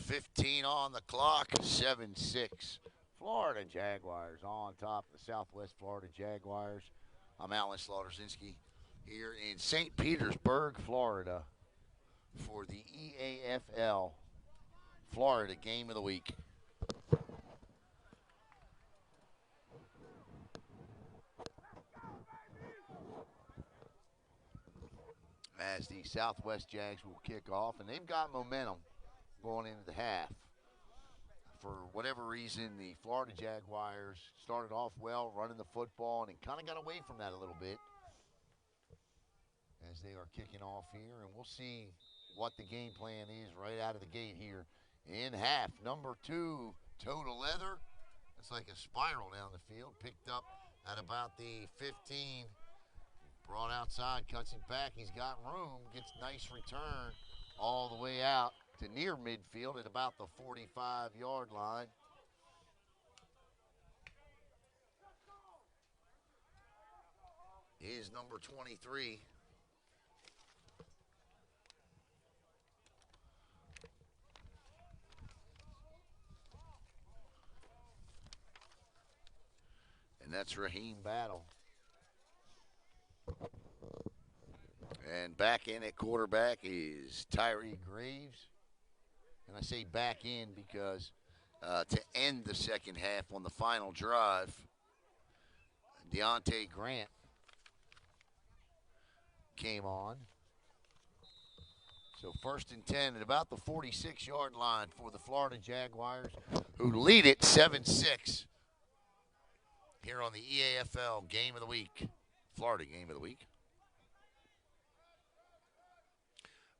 6:15 on the clock, 7-6. Florida Jaguars on top of the Southwest Florida Jaguars. I'm Alan Slaughterzinski here in St. Petersburg, Florida for the EAFL Florida Game of the Week. As the Southwest Jags will kick off, and they've got momentum going into the half. For whatever reason, the Florida Jaguars started off well, running the football, and kind of got away from that a little bit as they are kicking off here. And we'll see what the game plan is right out of the gate here in half. Number 2, Total Leather. It's like a spiral down the field. Picked up at about the 15. Brought outside, cuts it back. He's got room, gets nice return all the way out to near midfield at about the 45-yard line. Is number 23. And that's Raheem Battle. And back in at quarterback is Tyree Graves. And I say back in because to end the second half on the final drive, Deontay Grant came on. So 1st and 10 at about the 46-yard line for the Florida Jaguars, who lead it 7-6 here on the EAFL Game of the Week, Florida Game of the Week.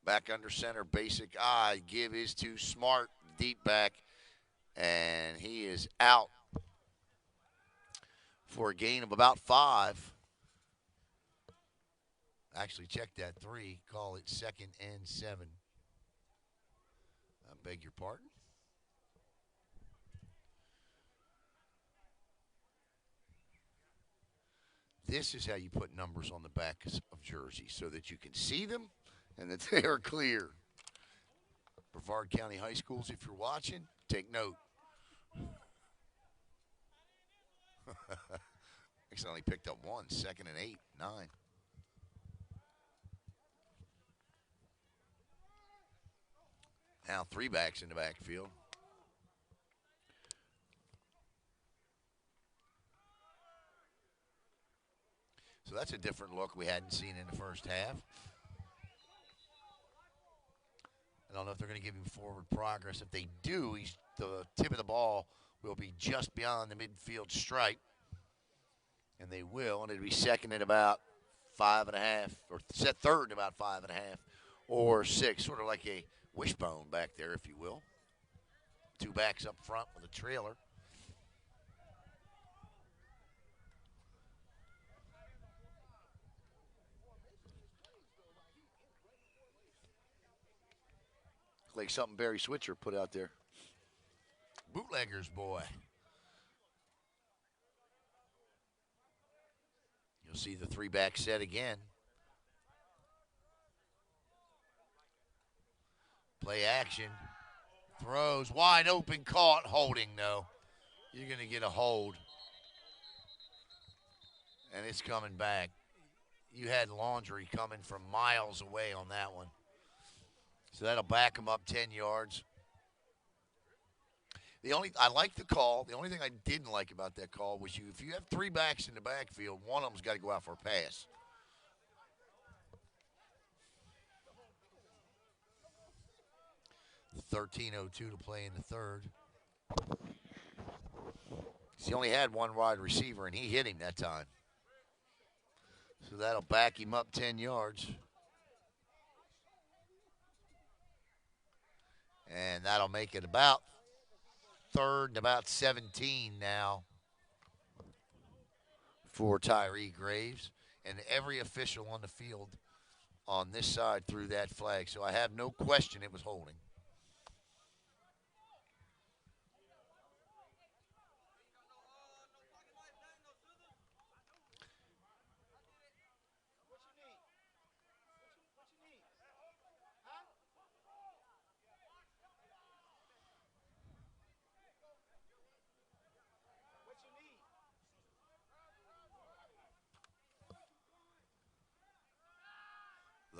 Back under center, basic eye. Give is to Smart, deep back, and he is out for a gain of about 5. Actually, check that 3. Call it 2nd and 7. I beg your pardon. This is how you put numbers on the back of jerseys so that you can see them and that they are clear. Brevard County High Schools, if you're watching, take note. Accidentally picked up 1, 2nd and 8, 9. Now 3 backs in the backfield. So that's a different look we hadn't seen in the first half. I don't know if they're going to give him forward progress. If they do, the tip of the ball will be just beyond the midfield stripe. And they will, and it'll be second at about 5.5, or third at about 5.5, or 6, sort of like a wishbone back there, if you will. 2 backs up front with a trailer. Like something Barry Switzer put out there. Bootleggers, boy. You'll see the 3-back set again. Play action. Throws. Wide open, caught. Holding, though. You're going to get a hold. And it's coming back. You had Laundry coming from miles away on that one. So that'll back him up 10 yards. I like the call. The only thing I didn't like about that call was if you have 3 backs in the backfield, one of them's got to go out for a pass. $13:02 to play in the third. He only had 1 wide receiver, and he hit him that time. So that'll back him up 10 yards. And that'll make it about 3rd and about 17 now for Tyree Graves. And every official on the field on this side threw that flag. So I have no question it was holding.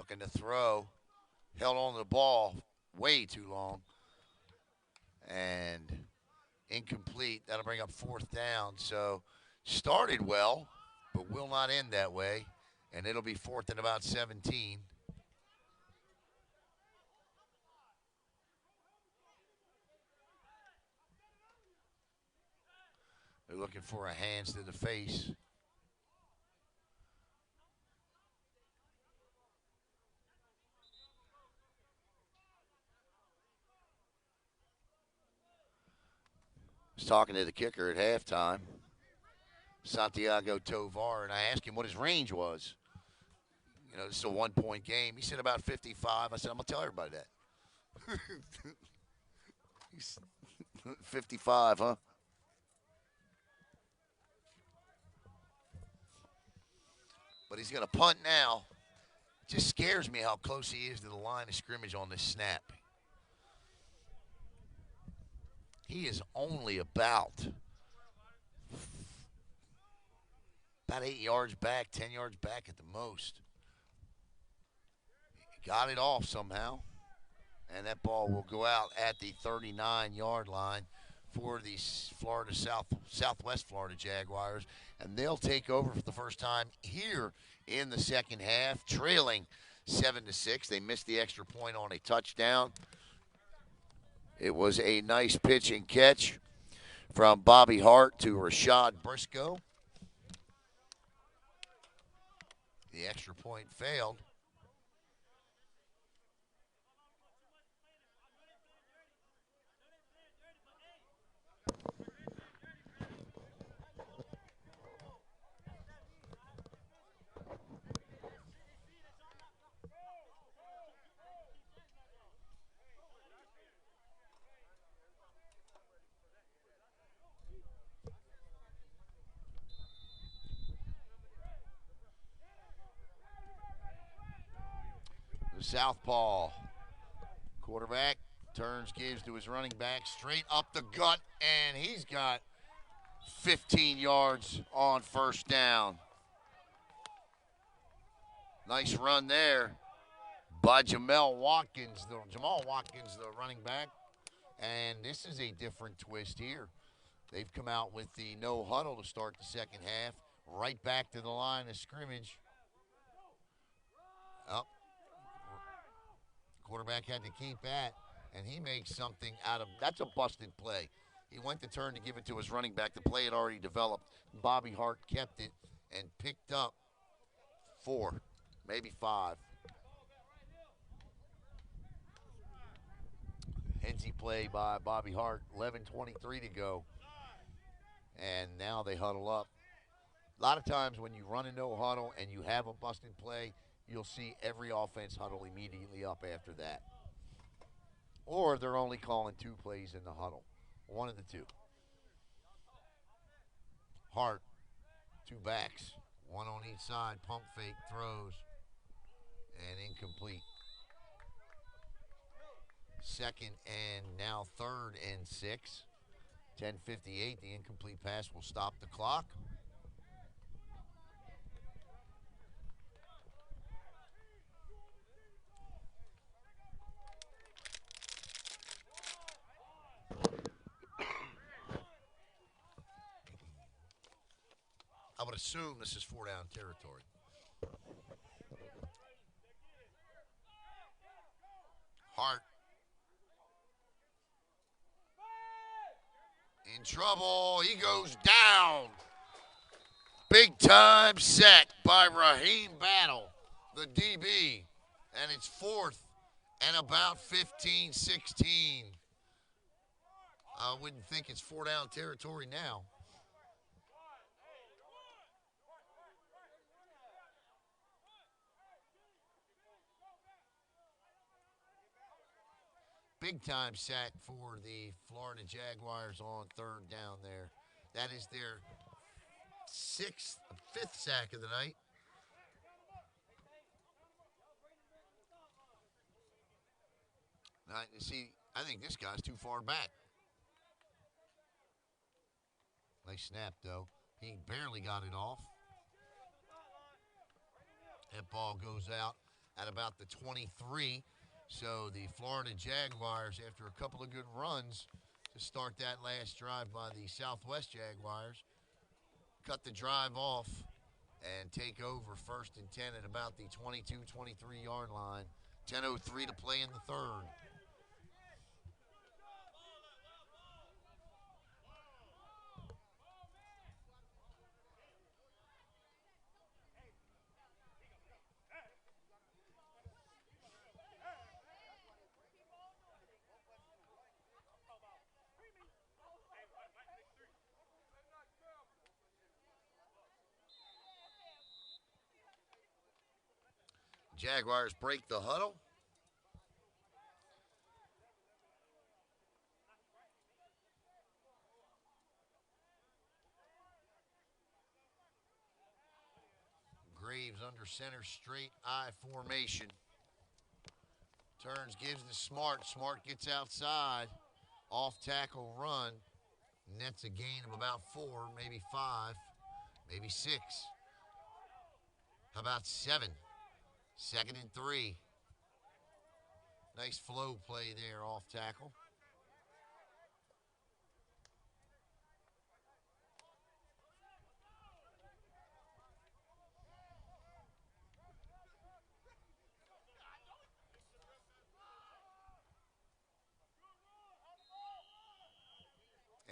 Looking to throw. Held on to the ball way too long. And incomplete. That'll bring up 4th down. So started well, but will not end that way. And it'll be 4th and about 17. They're looking for a hands to the face. I was talking to the kicker at halftime, Santiago Tovar, and I asked him what his range was. You know, this is a 1-point game. He said about 55. I said, I'm going to tell everybody that. 55, huh? But he's going to punt now. It just scares me how close he is to the line of scrimmage on this snap. He is only about 8 yards back, 10 yards back at the most. He got it off somehow. And that ball will go out at the 39-yard line for the Southwest Florida Jaguars. And they'll take over for the first time here in the second half, trailing 7-6. They missed the extra point on a touchdown. It was a nice pitch and catch from Bobby Hart to Rashad Briscoe. The extra point failed. The southpaw quarterback turns, gives to his running back, straight up the gut, and he's got 15 yards on first down. Nice run there by Jamal Watkins, the running back. And this is a different twist here. They've come out with the no huddle to start the second half, right back to the line of scrimmage. Up. Quarterback had to keep that, and he makes something out of that's a busted play. He went to turn to give it to his running back. The play had already developed. Bobby Hart kept it and picked up 4, maybe 5. Headsy play by Bobby Hart, 11:23 to go. And now they huddle up. A lot of times when you run a no huddle and you have a busted play, you'll see every offense huddle immediately up after that. Or they're only calling 2 plays in the huddle. One of the 2. Hart, 2 backs, 1 on each side, pump fake, throws, and incomplete. 2nd and now 3rd and 6. 10:58, the incomplete pass will stop the clock. I would assume this is 4-down territory. Hart in trouble. He goes down. Big time sack by Raheem Battle, the DB. And it's 4th and about 15, 16. I wouldn't think it's 4-down territory now. Big time sack for the Florida Jaguars on 3rd down there. That is their 5th sack of the night. Now, you see, I think this guy's too far back. Nice snap, though. He barely got it off. That ball goes out at about the 23. So the Florida Jaguars, after a couple of good runs to start that last drive by the Southwest Jaguars, cut the drive off and take over 1st and 10 at about the 22-23 yard line. 10:03 to play in the third. Jaguars break the huddle. Graves under center, straight I formation. Turns, gives to Smart. Smart gets outside. Off tackle run. Nets a gain of about 4, maybe 5, maybe 6. How about 7? 2nd and 3. Nice flow play there off tackle.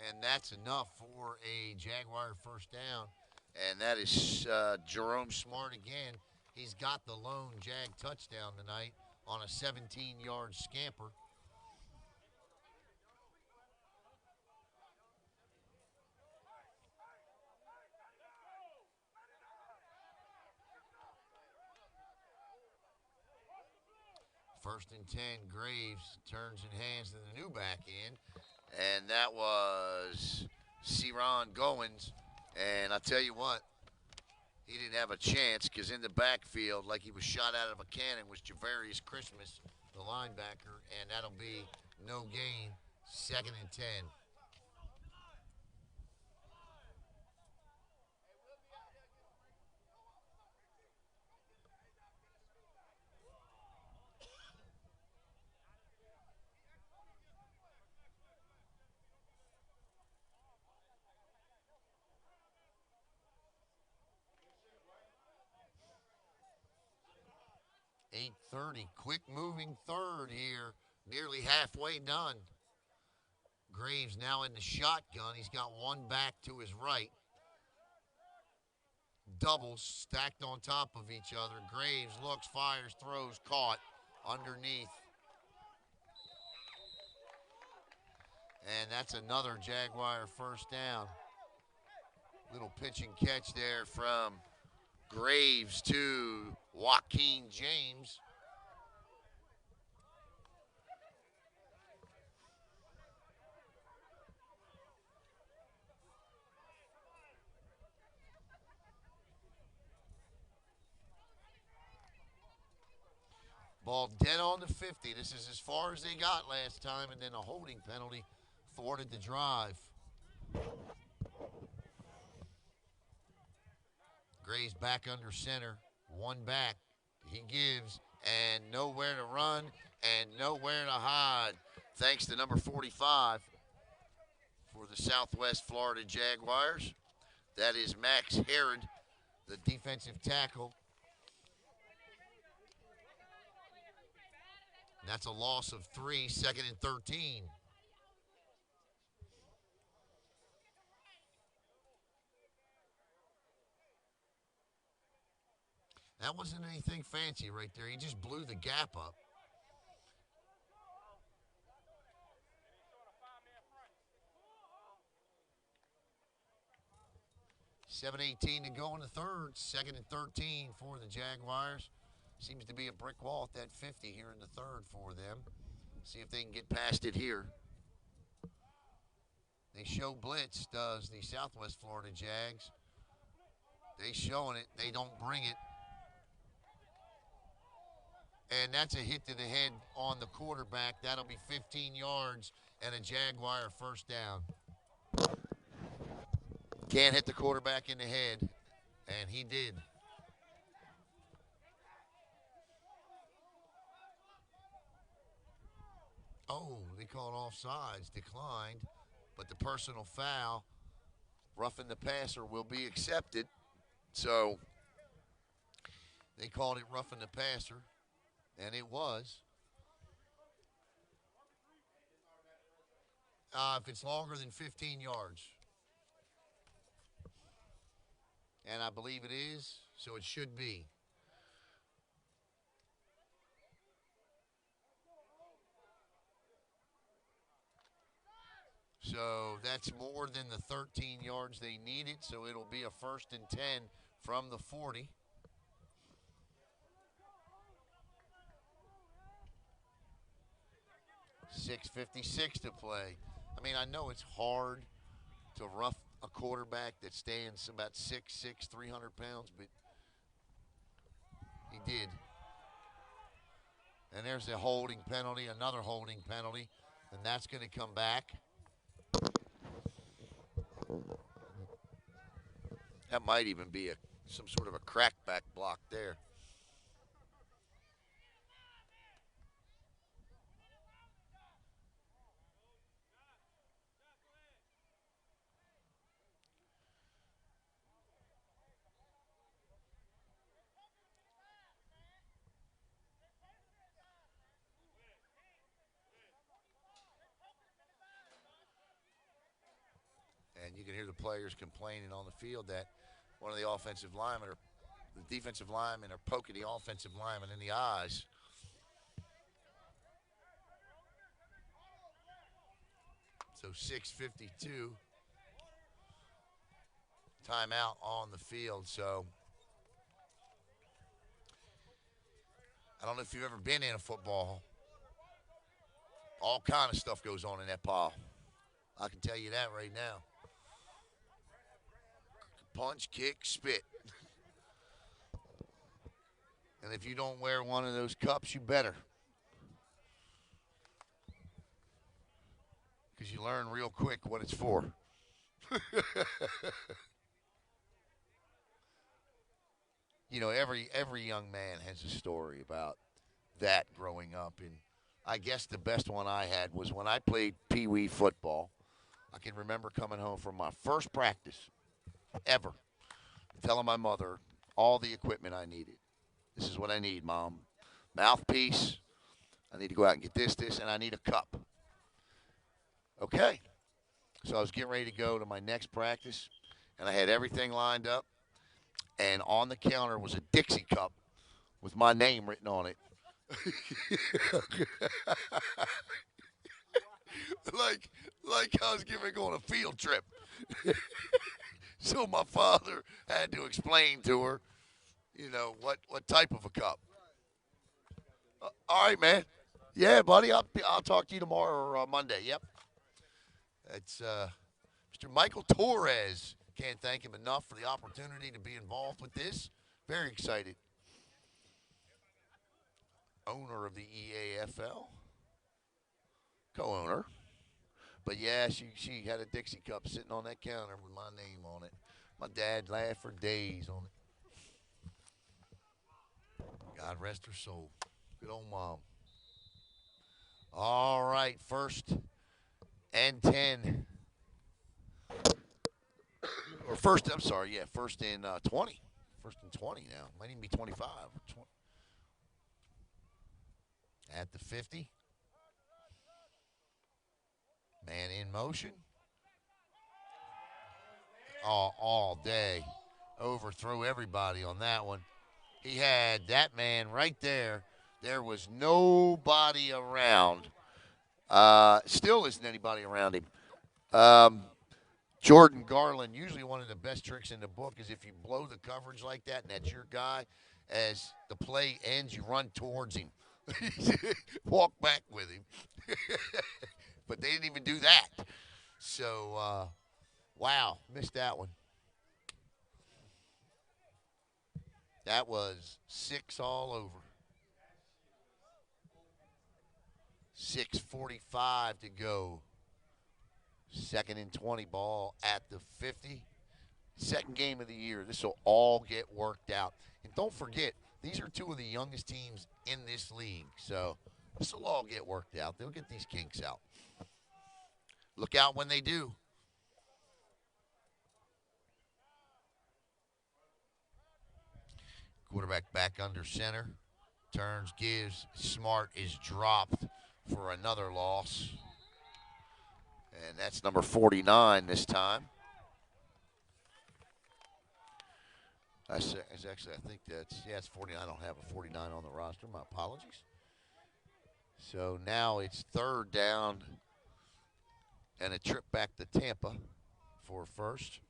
And that's enough for a Jaguar first down. And that is Jerome Smart again. He's got the lone Jag touchdown tonight on a 17-yard scamper. First and 10, Graves turns and hands to the new back end. And that was Ciron Goins. And I tell you what, he didn't have a chance because in the backfield, like he was shot out of a cannon, was Javarius Christmas, the linebacker. And that'll be no gain, 2nd and 10. .830, quick moving third here, nearly halfway done. Graves now in the shotgun. He's got one back to his right. Doubles stacked on top of each other. Graves looks, fires, throws, caught underneath. And that's another Jaguar first down. Little pitch and catch there from Graves to Joaquin James. Ball dead on the 50. This is as far as they got last time, and then a holding penalty thwarted the drive. Graves back under center, one back. He gives, and nowhere to run, and nowhere to hide. Thanks to number 45 for the Southwest Florida Jaguars. That is Max Herod, the defensive tackle. That's a loss of 3, 2nd and 13. That wasn't anything fancy right there. He just blew the gap up. .718 to go in the third. 2nd and 13 for the Jaguars. Seems to be a brick wall at that 50 here in the third for them. See if they can get past it here. They show blitz, does the Southwest Florida Jags. They showing it. They don't bring it. And that's a hit to the head on the quarterback. That'll be 15 yards and a Jaguar first down. Can't hit the quarterback in the head, and he did. Oh, they called offsides, declined, but the personal foul, roughing the passer, will be accepted. So they called it roughing the passer, and it was. If it's longer than 15 yards, and I believe it is, so it should be. So that's more than the 13 yards they needed, so it'll be a 1st and 10 from the 40. 6:56 to play. I mean, I know it's hard to rough a quarterback that stands about 6'6", 300 pounds, but he did. And there's a holding penalty, another holding penalty, and that's going to come back. That might even be some sort of a crackback block there. And you can hear the players complaining on the field that one of the offensive linemen or the defensive linemen are poking the offensive lineman in the eyes. So 6:52, timeout on the field. So I don't know if you've ever been in a football. All kind of stuff goes on in that pile. I can tell you that right now. Punch, kick, spit. And if you don't wear one of those cups, you better. Because you learn real quick what it's for. You know, every young man has a story about that growing up. And I guess the best one I had was when I played Pee Wee football. I can remember coming home from my first practice ever, telling my mother all the equipment I needed. This is what I need, Mom. Mouthpiece. I need to go out and get this, and I need a cup. Okay. So I was getting ready to go to my next practice, and I had everything lined up. And on the counter was a Dixie cup with my name written on it. like like I was going on a field trip. So my father had to explain to her, what type of a cup. All right, man. Yeah, buddy. I'll talk to you tomorrow or Monday. Yep. It's Mr. Michael Torres. Can't thank him enough for the opportunity to be involved with this. Very excited. Owner of the EAFL. Co-owner. But yeah, she had a Dixie cup sitting on that counter with my name on it. My dad laughed for days on it. God rest her soul. Good old mom. All right, 1st and 10. Or first, I'm sorry, yeah, 1st and 20. 1st and 20 now. Might even be 25. At the 50. Man in motion. All day. Overthrew everybody on that one. He had that man right there. There was nobody around. Still isn't anybody around him. Jordan Garland, usually one of the best tricks in the book is if you blow the coverage like that and that's your guy, as the play ends, you run towards him. Walk back with him. But they didn't even do that. So, wow, missed that one. That was 6 all over. 6:45 to go. 2nd and 20 ball at the 50. Second game of the year. This will all get worked out. And don't forget, these are two of the youngest teams in this league. So This will all get worked out. They'll get these kinks out. Look out when they do. Quarterback back under center. Turns, gives. Smart is dropped for another loss. And that's number 49 this time. Actually, I think it's 49. I don't have a 49 on the roster. My apologies. So now it's third down and a trip back to Tampa for first.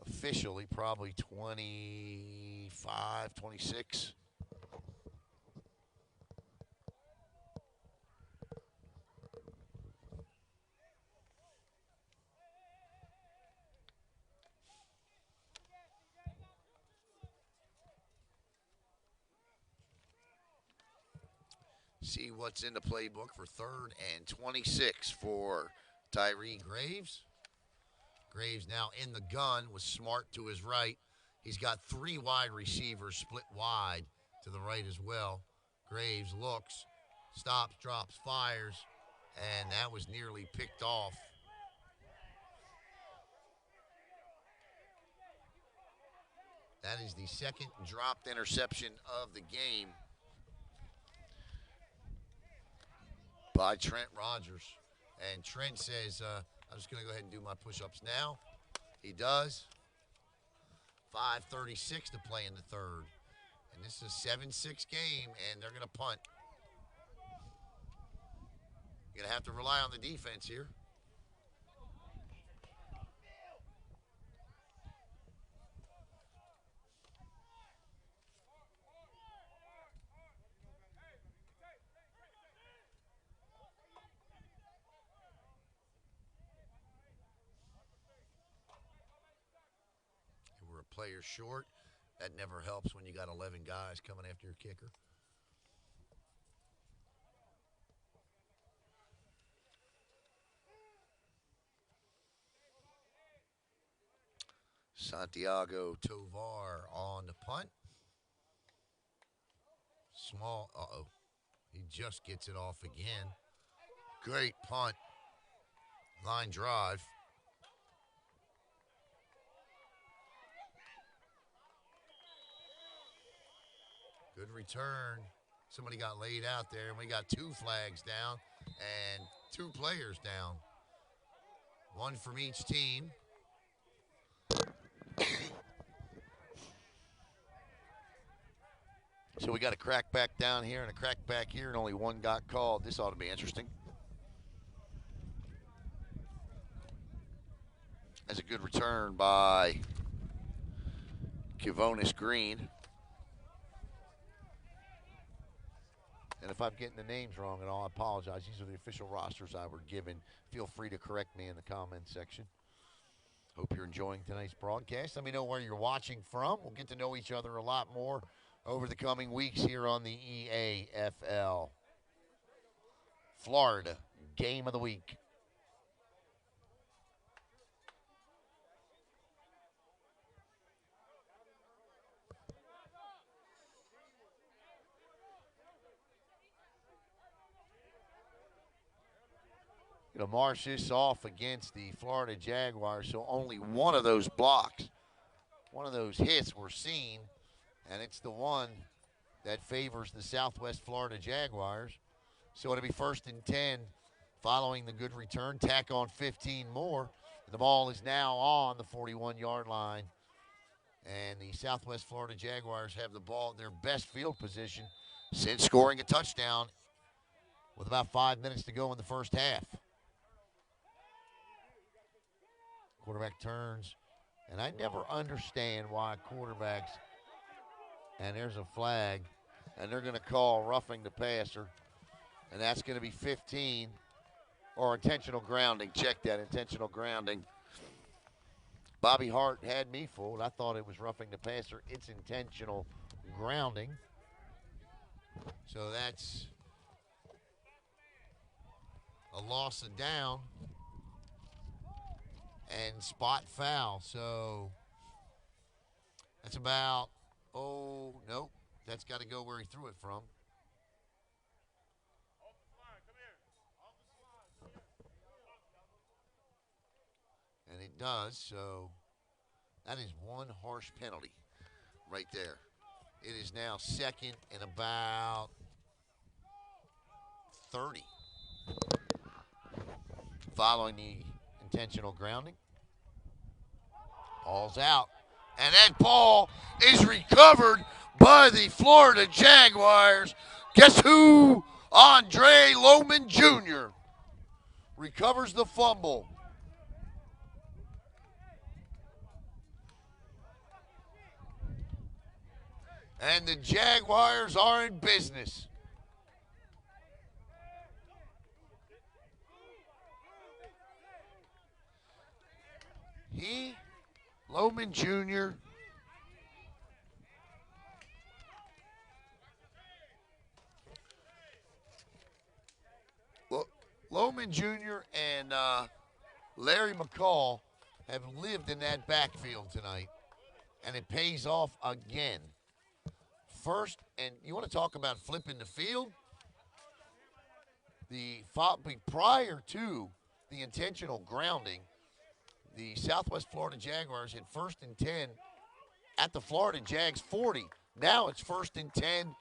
Officially, probably 25, 26. See what's in the playbook for third and 26 for Tyree Graves. Graves now in the gun with Smart to his right. He's got three wide receivers split wide to the right as well. Graves looks, stops, drops, fires, and that was nearly picked off. That is the second dropped interception of the game by Trent Rogers. And Trent says, I'm just going to go ahead and do my push-ups now. He does. 5:36 to play in the third. And this is a 7-6 game, and they're going to punt. You're going to have to rely on the defense here. We're a player short. That never helps when you got 11 guys coming after your kicker. Santiago Tovar on the punt. Small, he just gets it off again. Great punt. Line drive. Good return. Somebody got laid out there, and we got two flags down and two players down. One from each team. So we got a crack back down here and a crack back here, and only one got called. This ought to be interesting. That's a good return by Kivonis Green. And if I'm getting the names wrong at all, I apologize. These are the official rosters I were given. Feel free to correct me in the comments section. Hope you're enjoying tonight's broadcast. Let me know where you're watching from. We'll get to know each other a lot more over the coming weeks here on the EAFL. Florida Game of the Week. Going to march this off against the Florida Jaguars, so only one of those blocks, one of those hits were seen, and it's the one that favors the Southwest Florida Jaguars. So it'll be 1st and 10 following the good return. Tack on 15 more. The ball is now on the 41-yard line, and the Southwest Florida Jaguars have the ball in their best field position since scoring a touchdown with about 5 minutes to go in the first half. Quarterback turns, and I never understand why quarterbacks, and there's a flag, and they're going to call roughing the passer, and that's going to be 15, or intentional grounding. Check that, intentional grounding. Bobby Hart had me fooled. I thought it was roughing the passer. It's intentional grounding. So that's a loss of down. And spot foul. So that's about, That's got to go where he threw it from. And it does, so that is one harsh penalty right there. It is now second and about 30. Following the intentional grounding. Ball's out. And that ball is recovered by the Florida Jaguars. Guess who? Andre Lohman Jr. recovers the fumble. And the Jaguars are in business. Lohman Jr. Lohman Jr. and Larry McCall have lived in that backfield tonight, and it pays off again. First, and you want to talk about flipping the field? Prior to the intentional grounding, the Southwest Florida Jaguars had 1st and 10 at the Florida Jags 40. Now it's 1st and 10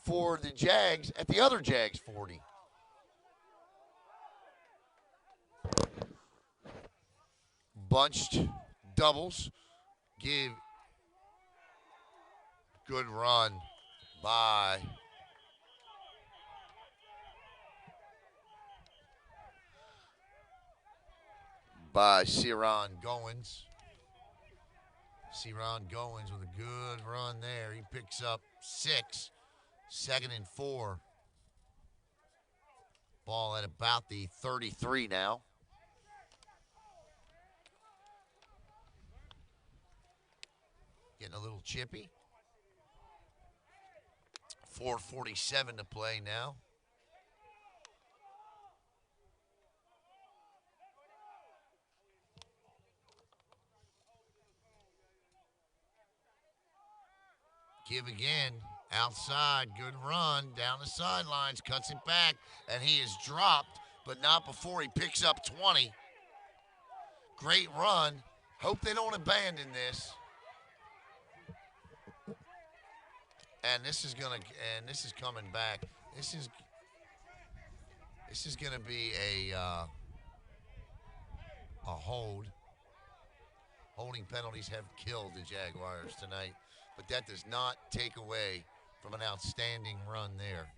for the Jags at the other Jags 40. Bunched doubles. Good run by Ciron Goins. Ciron Goins with a good run there. He picks up 6. 2nd and 4. Ball at about the 33 now. Getting a little chippy. 4:47 to play now. Give again. Outside. Good run. Down the sidelines. Cuts it back. And he is dropped, but not before he picks up 20. Great run. Hope they don't abandon this. And this is coming back. This is gonna be a hold. Holding penalties have killed the Jaguars tonight, but that does not take away from an outstanding run there.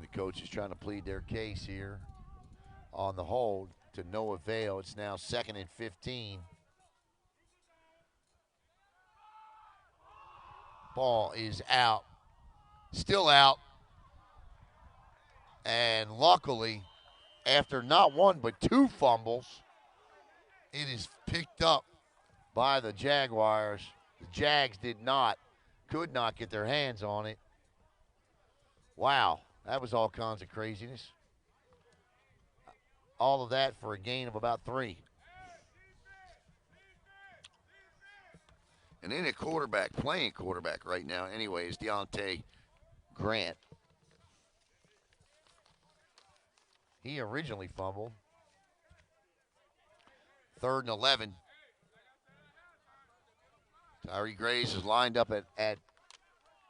The coach is trying to plead their case here on the hold to no avail. It's now 2nd and 15. Ball is out. Still out. And luckily, after not one but 2 fumbles, it is picked up by the Jaguars. The Jags could not get their hands on it. Wow. That was all kinds of craziness. All of that for a gain of about 3. And then playing quarterback right now anyway, is Deontay Grant. He originally fumbled. 3rd and 11. Tyree Graves is lined up at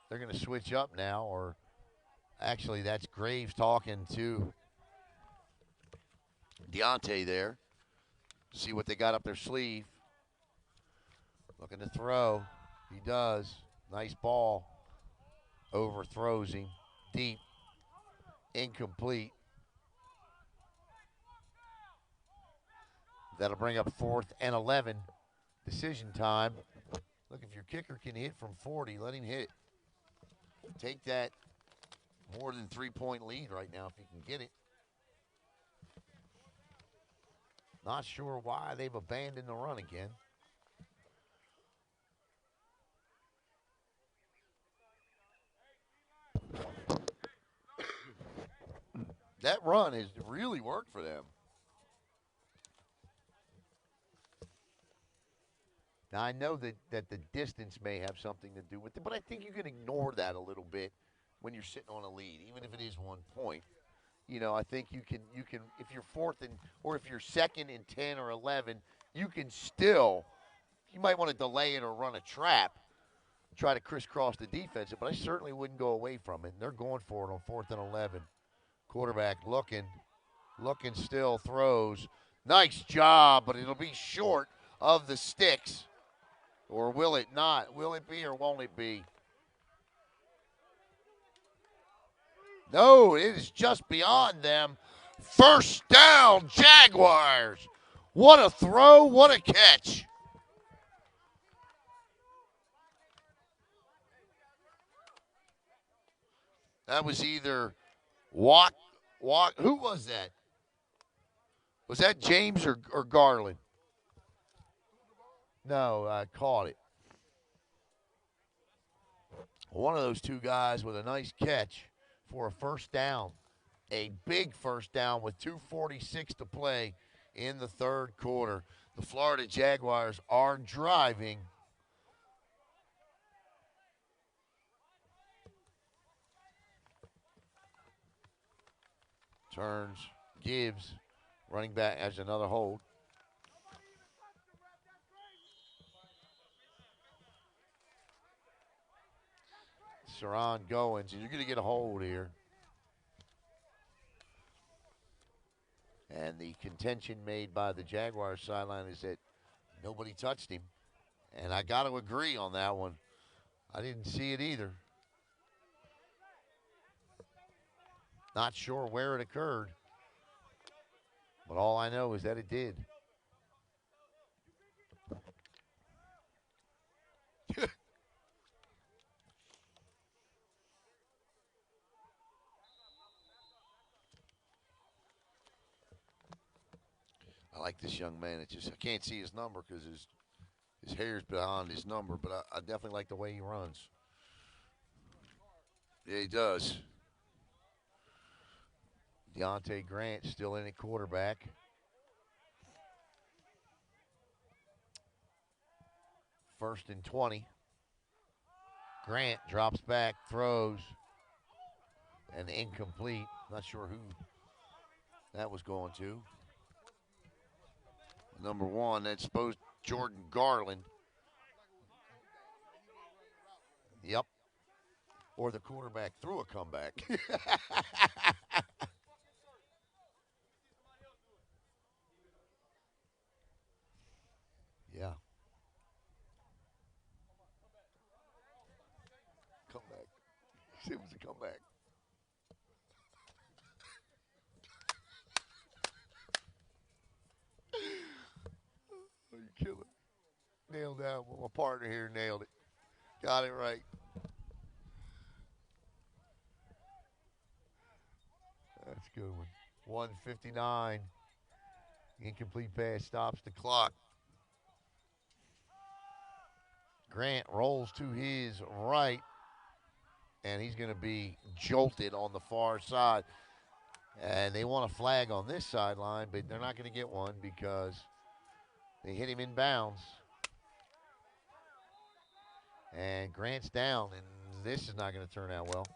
they're going to switch up now, or actually, that's Graves talking to Deontay there. See what they got up their sleeve. Looking to throw. He does. Nice ball. Overthrows him. Deep. Incomplete. That'll bring up 4th and 11. Decision time. Look, if your kicker can hit from 40, let him hit. Take that more than 3-point lead right now if you can get it. Not sure why they've abandoned the run again. That run has really worked for them. Now, I know that the distance may have something to do with it, but I think you can ignore that a little bit when you're sitting on a lead, even if it is 1 point. I think you can if you're fourth and or if you're second and 10 or 11, you can still you might want to delay it or run a trap, try to crisscross the defense, but I certainly wouldn't go away from it. And they're going for it on 4th and 11. Quarterback looking still, throws. Nice job, but it'll be short of the sticks. Or will it not? Will it be or won't it be? No, it is just beyond them. First down, Jaguars. What a throw, what a catch. That was either Walk. Who was that? Was that James or Garland? No, I caught it. One of those two guys with a nice catch for a first down. A big first down with 2:46 to play in the third quarter. The Florida Jaguars are driving. Turns, gives, running back has another hold. Saron Goins, you're going to get a hold here. And the contention made by the Jaguars sideline is that nobody touched him. And I got to agree on that one. I didn't see it either. Not sure where it occurred. But all I know is that it did. I like this young man. It's just I can't see his number because his hair's behind his number, but I definitely like the way he runs. Yeah, he does. Deontay Grant still in at quarterback. First and 20. Grant drops back, throws, and incomplete. Not sure who that was going to. Number one, that's supposed Jordan Garland. Yep. Or the quarterback threw a comeback. Yeah. Comeback. It was a comeback. Oh, you kill it. Nailed that one. My partner here nailed it. Got it right. That's a good one. 159. Incomplete pass stops the clock. Grant rolls to his right, and he's going to be jolted on the far side. And they want a flag on this sideline, but they're not going to get one because they hit him in bounds. And Grant's down, and this is not going to turn out well.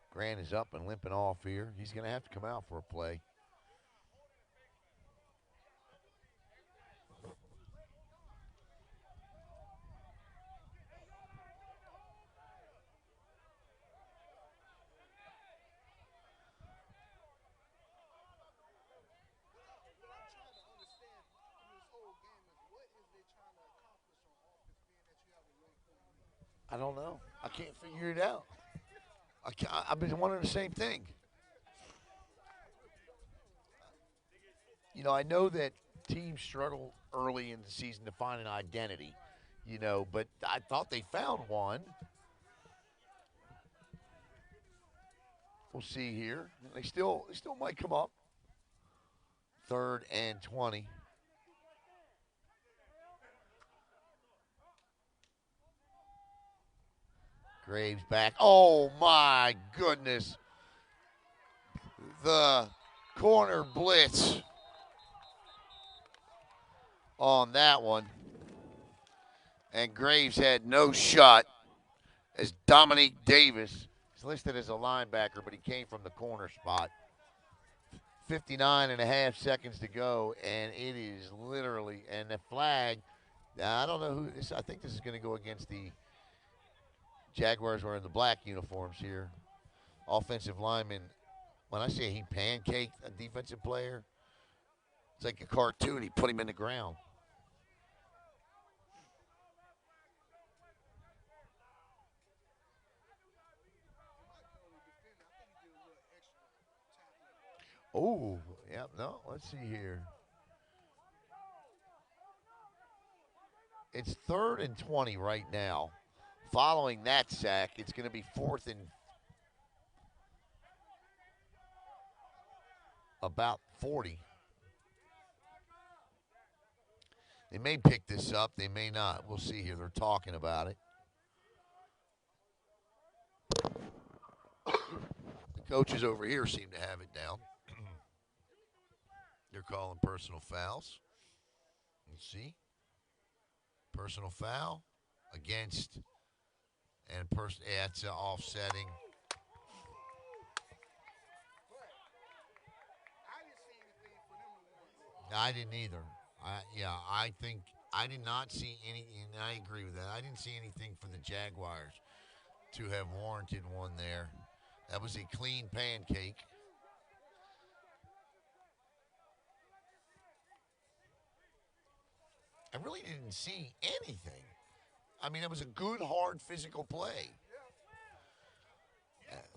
Grant is up and limping off here. He's going to have to come out for a play. I don't know. I can't figure it out. I've been wondering the same thing. I know that teams struggle early in the season to find an identity. you know, but I thought they found one. We'll see here. They still might come up. 3rd and 20. Graves back. Oh, my goodness. The corner blitz on that one. And Graves had no shot as Dominique Davis. He's listed as a linebacker, but he came from the corner spot. 59 and a half seconds to go, and it is literally, and the flag, I don't know who this, I think this is going to go against the Jaguars wearing the black uniforms here. Offensive lineman, when I say he pancaked a defensive player, it's like a cartoon. He put him in the ground. Oh, yeah, no, let's see here. It's 3rd and 20 right now. Following that sack, it's going to be 4th and about 40. They may pick this up. They may not. We'll see here. They're talking about it. The coaches over here seem to have it down. They're calling personal fouls. Let's see. Personal foul against, and it's offsetting. I didn't either. I think I did not see any, and I agree with that. I didn't see anything for the Jaguars to have warranted one there. That was a clean pancake. I really didn't see anything. I mean, it was a good, hard, physical play.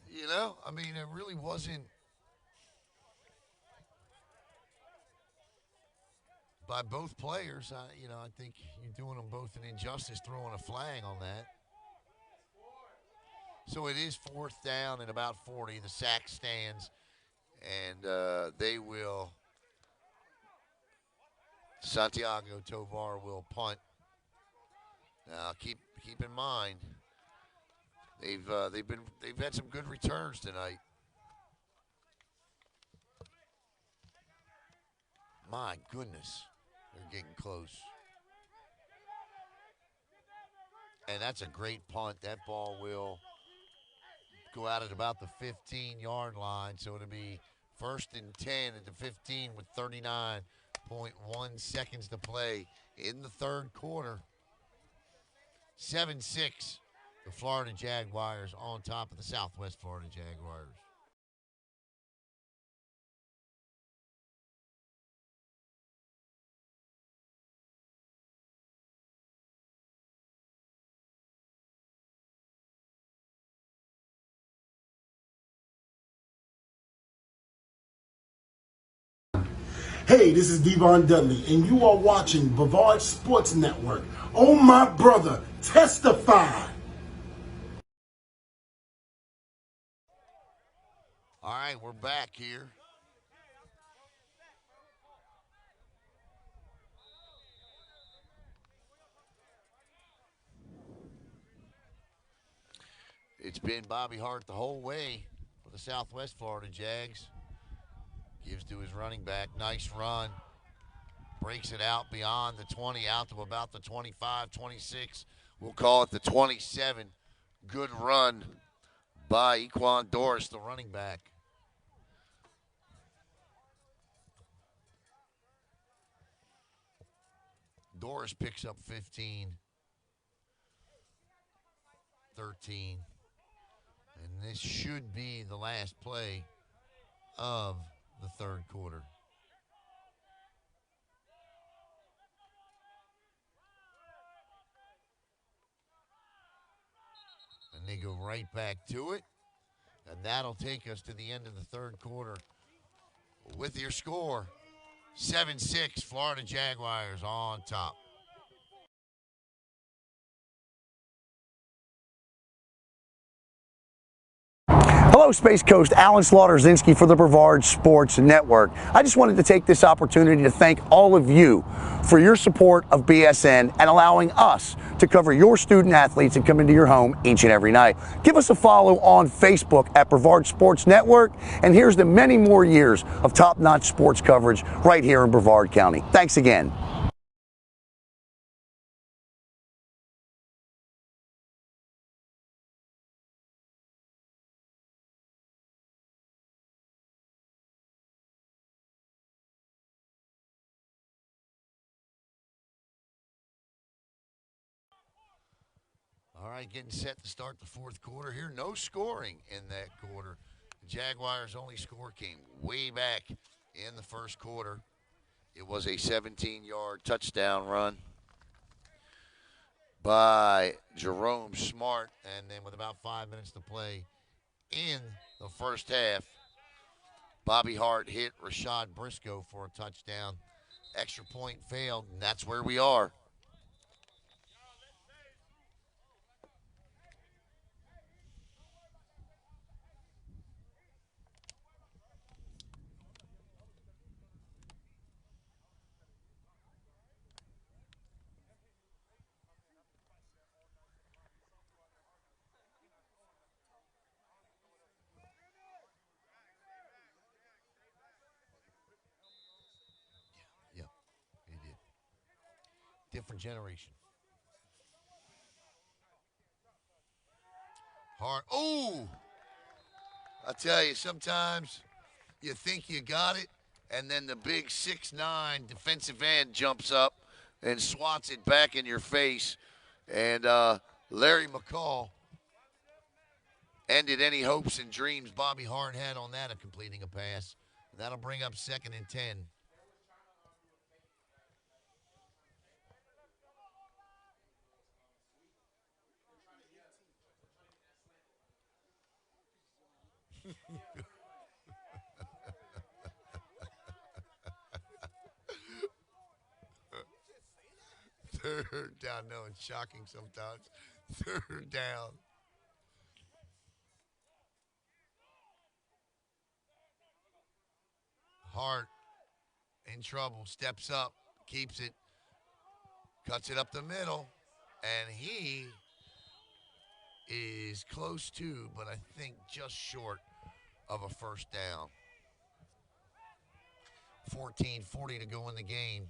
You know, I mean, it really wasn't by both players. I think you're doing them both an injustice throwing a flag on that. So it is 4th down and about 40. The sack stands, and they will. Santiago Tovar will punt. Now keep in mind they've had some good returns tonight. My goodness, they're getting close. And that's a great punt. That ball will go out at about the 15-yard line, so it'll be 1st and 10 at the 15 with 39.1 seconds to play in the 3rd quarter. 7-6, the Florida Jaguars on top of the Southwest Florida Jaguars. Hey, this is Devon Dudley, and you are watching Brevard Sports Network. Oh, my brother, testify. All right, we're back here. It's been Bobby Hart the whole way for the Southwest Florida Jags. Gives to his running back. Nice run. Breaks it out beyond the 20, out to about the 25, 26. We'll call it the 27. Good run by Equan Doris, the running back. Doris picks up 15, 13. And this should be the last play of the 3rd quarter. And they go right back to it. And that'll take us to the end of the 3rd quarter with your score. 7-6, Florida Jaguars on top. Hello, Space Coast. Alan Slaughter-Zinski for the Brevard Sports Network. I just wanted to take this opportunity to thank all of you for your support of BSN and allowing us to cover your student athletes and come into your home each and every night. Give us a follow on Facebook at Brevard Sports Network, and here's to many more years of top-notch sports coverage right here in Brevard County. Thanks again. All right, getting set to start the fourth quarter here. No scoring in that quarter. The Jaguars' only score came way back in the first quarter. It was a 17-yard touchdown run by Jerome Smart. And then with about 5 minutes to play in the first half, Bobby Hart hit Rashad Briscoe for a touchdown. Extra point failed, and that's where we are. Yeah, he did. Different generation. Hart. Oh! I tell you, sometimes you think you got it, and then the big 6'9" defensive end jumps up and swats it back in your face. And Larry McCall ended any hopes and dreams Bobby Hart had on that of completing a pass. That'll bring up 2nd and 10. Third down. No, it's shocking sometimes. Third down. Hart in trouble. Steps up. Keeps it. Cuts it up the middle. And he is close to, but I think just short of a first down. 14:40 to go in the game.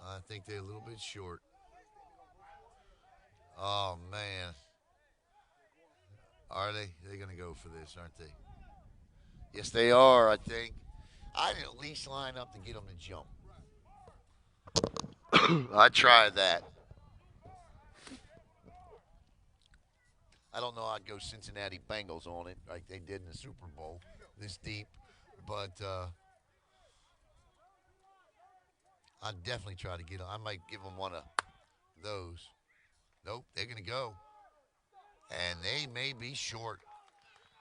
I think they're a little bit short. Oh, man. Are they? They're going to go for this, aren't they? Yes, they are, I think. I'd at least line up to get them to jump. I'd try that. I don't know I'd go Cincinnati Bengals on it like they did in the Super Bowl this deep. But I'd definitely try to get them. I might give them one of those. Nope, they're going to go. And they may be short.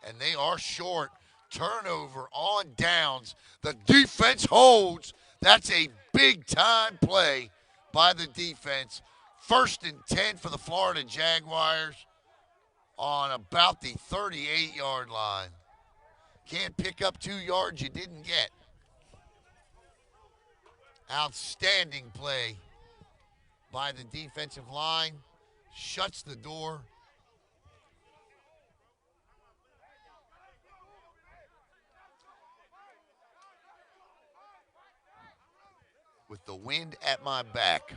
And they are short. Turnover on downs. The defense holds. That's a big-time play by the defense. 1st and 10 for the Florida Jaguars on about the 38-yard line. Can't pick up 2 yards you didn't get. Outstanding play by the defensive line. Shuts the door. With the wind at my back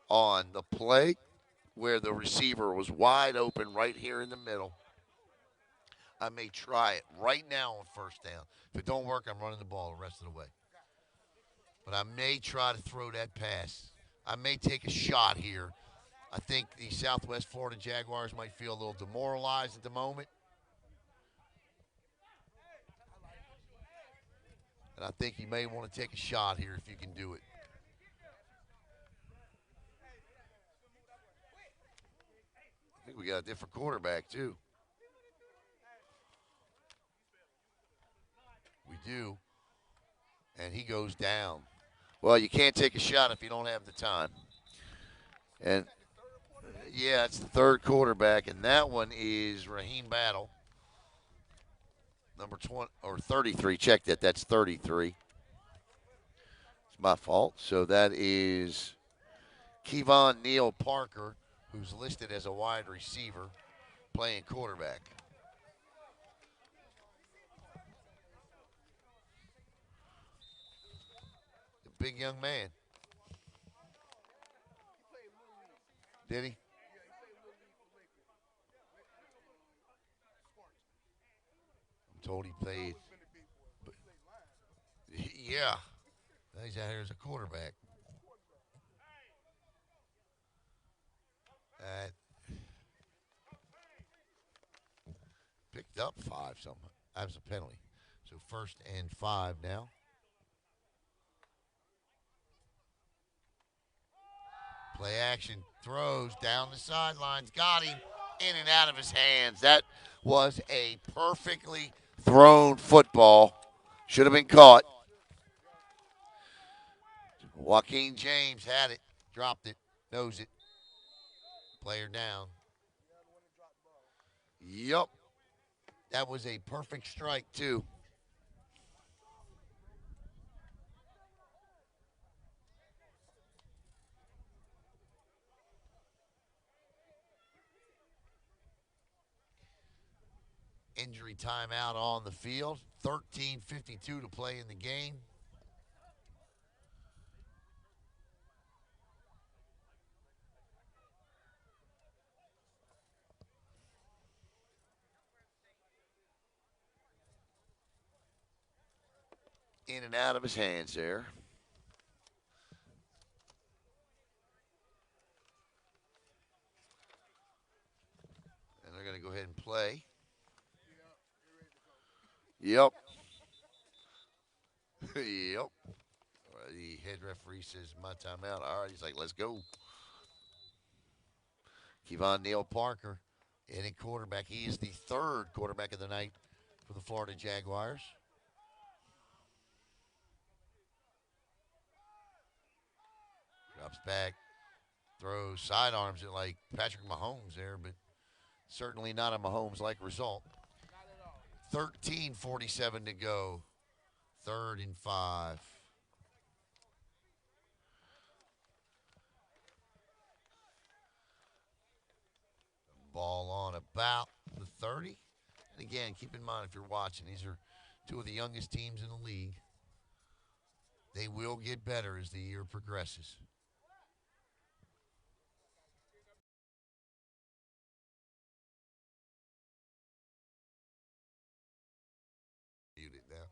on the play where the receiver was wide open right here in the middle. I may try it right now on first down. If it don't work, I'm running the ball the rest of the way. But I may try to throw that pass. I may take a shot here. I think the Southwest Florida Jaguars might feel a little demoralized at the moment. And I think you may want to take a shot here if you can do it. I think we got a different quarterback, too. We do. And he goes down. Well, you can't take a shot if you don't have the time. And, yeah, it's the third quarterback, and that one is Raheem Battle. Number 20 or 33. Check that. That's 33. It's my fault. So that is Kevon Neal Parker, who's listed as a wide receiver, playing quarterback. A big young man. Did he? I'm told he played. But, yeah. He's out here as a quarterback. Uh, Picked up 5 something. That was a penalty. So 1st and 5 now. Play action, throws down the sidelines, got him in and out of his hands. That was a perfectly thrown football. Should have been caught. Joaquin James had it, dropped it, knows it. Player down. Yup. That was a perfect strike, too. Injury timeout on the field. 13:52 to play in the game. In and out of his hands there. And they're going to go ahead and play. Yep. Yep. The head referee says my timeout. All right, he's like, let's go. Kevon Neal Parker, in at quarterback. He is the 3rd quarterback of the night for the Florida Jaguars. Drops back, throws, sidearms it like Patrick Mahomes there, but certainly not a Mahomes-like result. 13:47 to go. 3rd and 5. Ball on about the 30. And again, keep in mind if you're watching, these are 2 of the youngest teams in the league. They will get better as the year progresses. Mute it now.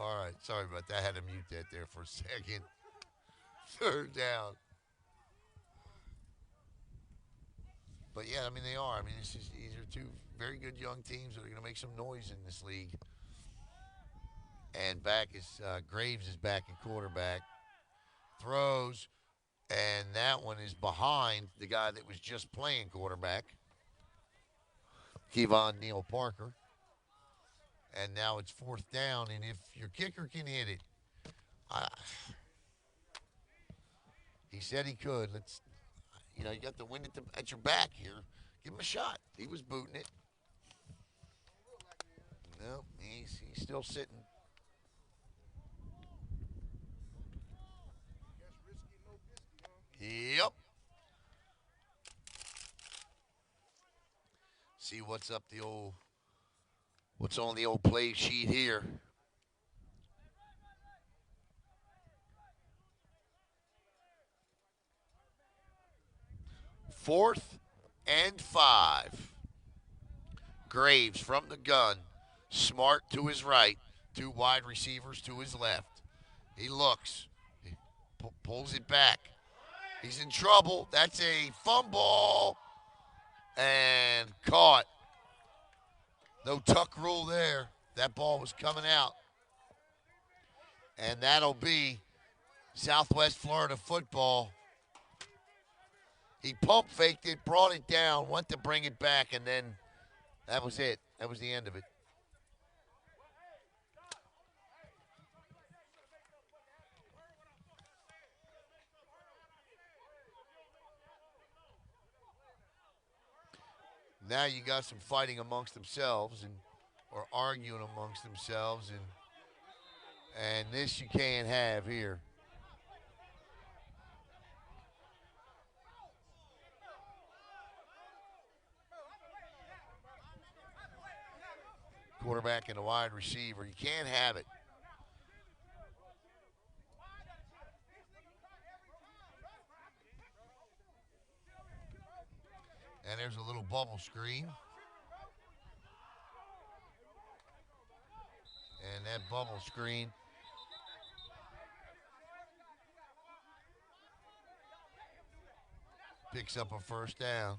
All right, sorry about that. I had to mute that there for a second. 3rd down. But yeah, I mean they are. I mean these are 2 very good young teams that are going to make some noise in this league. And back is Graves is back in quarterback. Throws, and that one is behind the guy that was just playing quarterback, Kevon Neal Parker. And now it's 4th down, and if your kicker can hit it, he said he could. You got the wind at your back here. Give him a shot. He was booting it. No, he's still sitting. Yep. See what's on the old play sheet here. 4th and 5. Graves from the gun. Smart to his right. 2 wide receivers to his left. He looks. He pulls it back. He's in trouble. That's a fumble. And caught. No tuck rule there. That ball was coming out. And that'll be Southwest Florida football. He pump faked it, brought it down, went to bring it back, and then that was it. That was the end of it. Now you got some fighting amongst themselves, and or arguing amongst themselves, and this you can't have here. Quarterback and a wide receiver. You can't have it. And there's a little bubble screen. And that bubble screen picks up a first down.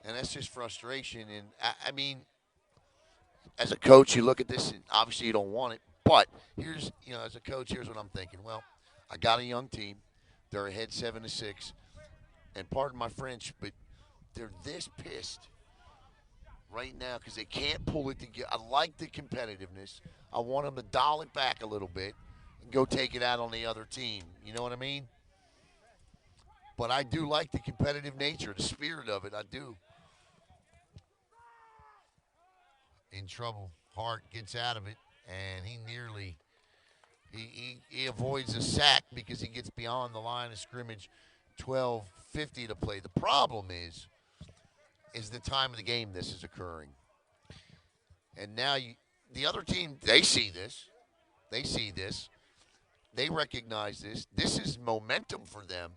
And that's just frustration. And I mean, as a coach, you look at this and obviously you don't want it. But here's, as a coach, here's what I'm thinking. Well, I got a young team. They're ahead 7-6. And pardon my French, but they're this pissed right now because they can't pull it together. I like the competitiveness. I want them to dial it back a little bit and go take it out on the other team. You know what I mean? But I do like the competitive nature, the spirit of it. I do. In trouble. Hart gets out of it, and he nearly he avoids a sack because he gets beyond the line of scrimmage. 12:50 to play. The problem is the time of the game this is occurring. And now the other team, they see this. They see this. They recognize this. This is momentum for them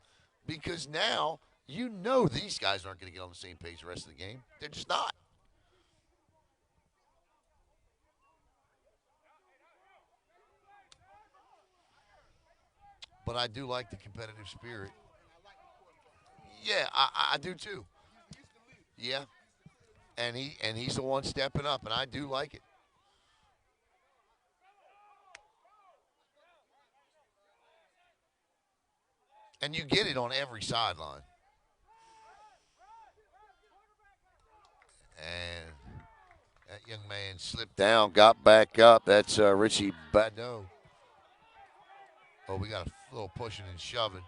because now these guys aren't going to get on the same page the rest of the game. They're just not. But I do like the competitive spirit. Yeah, I do too. Yeah. And he's the one stepping up, and I do like it. And you get it on every sideline. And that young man slipped down, got back up. That's Richie Badeau. Oh, we got a little pushing and shoving.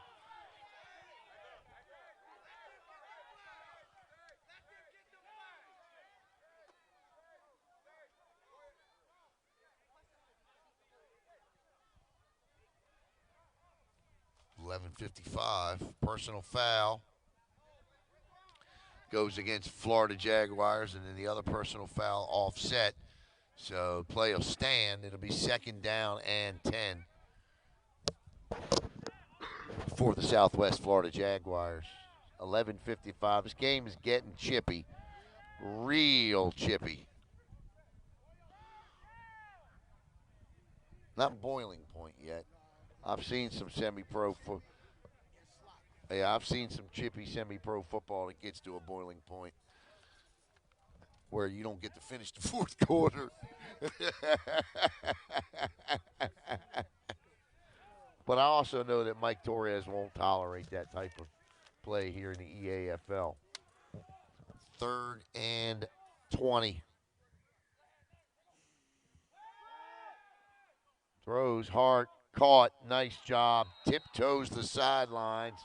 .11:55, personal foul goes against Florida Jaguars, and then the other personal foul offset. So play will stand. It'll be second down and 10 for the Southwest Florida Jaguars. 11:55. This game is getting chippy, real chippy. Not boiling point yet. I've seen some semi-pro I've seen some chippy semi-pro football that gets to a boiling point where you don't get to finish the fourth quarter. But I also know that Mike Torres won't tolerate that type of play here in the EAFL. 3rd and 20. Throws Hart, caught, nice job, tiptoes the sidelines.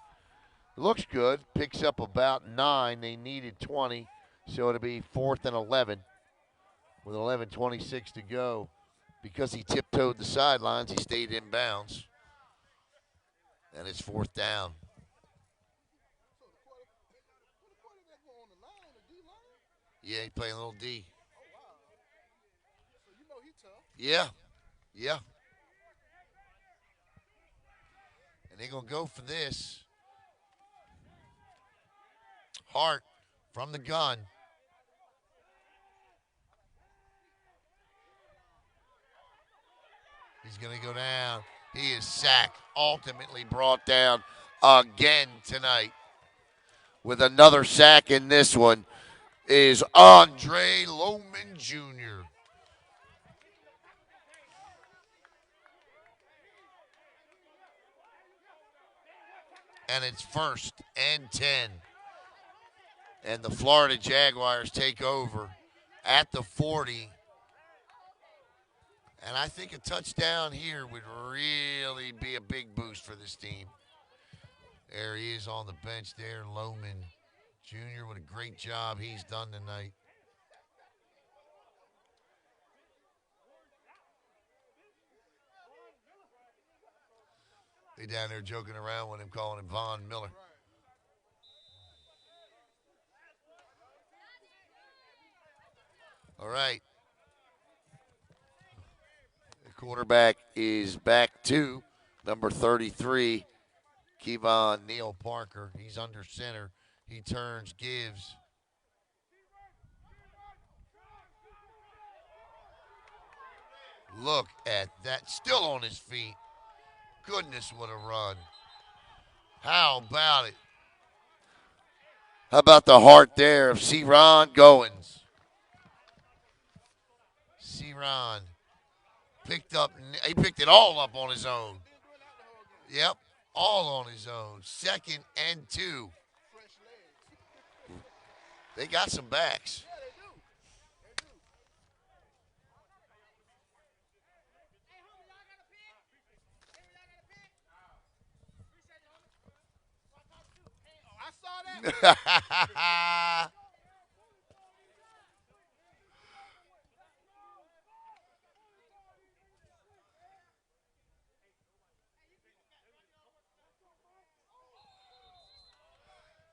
Looks good, picks up about 9. They needed 20, so it'll be 4th and 11 with 11:26 to go. Because he tiptoed the sidelines, he stayed in bounds. And it's 4th down. Yeah, he's playing a little D. Yeah, yeah. And they're going to go for this. Hart from the gun. He's going to go down. He is sacked, ultimately brought down again tonight. With another sack in this one is Andre Loman Jr. And it's 1st and 10. And the Florida Jaguars take over at the 40. And I think a touchdown here would really be a big boost for this team. There he is on the bench there, Loman Jr. What a great job he's done tonight. They down there joking around with him, calling him Von Miller. All right. The quarterback is back to number 33, Kevon Neal Parker. He's under center. He turns, gives. Look at that. Still on his feet. Goodness, what a run. How about it? How about the heart there of C-Ron Goins? C-Ron he picked it all up on his own. Yep, all on his own. 2nd and 2. They got some backs.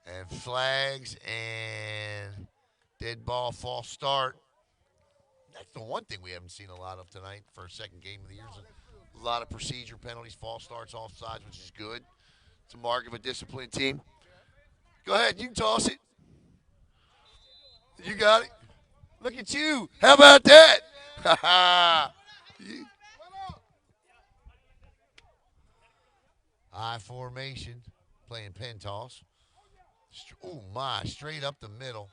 And flags and dead ball, false start. That's the one thing we haven't seen a lot of tonight for a second game of the year. A lot of procedure penalties, false starts, offsides, which is good. It's a mark of a disciplined team. Go ahead, you can toss it. You got it. Look at you. How about that? I formation, playing pen toss. Oh, my. Straight up the middle.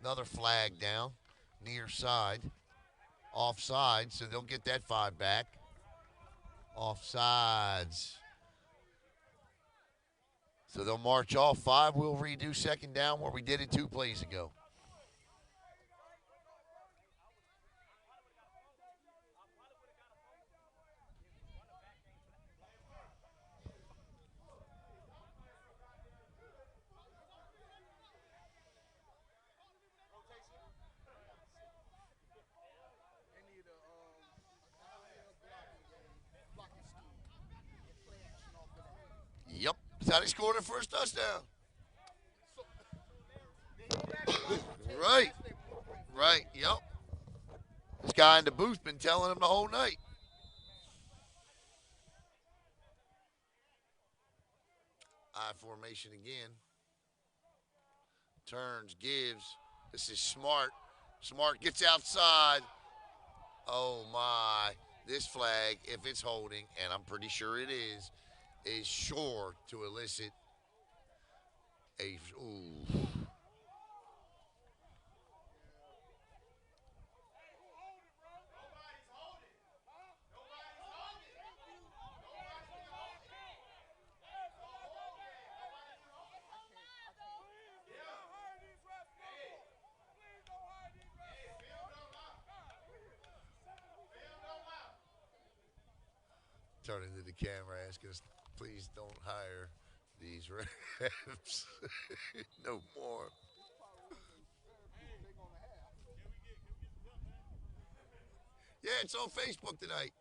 Another flag down. Near side. Offside, so they'll get that 5 back. Offsides. So they'll march off 5. We'll redo 2nd down where we did it 2 plays ago. Yep. That's how they scored their first touchdown. Right. Right. Yep. This guy in the booth been telling him the whole night. I formation again. Turns, gives. This is Smart. Smart gets outside. Oh, my. This flag, if it's holding, and I'm pretty sure it is sure to elicit a. Ooh. Turning to the camera, asking us, please don't hire these refs no more. Yeah, it's on Facebook tonight.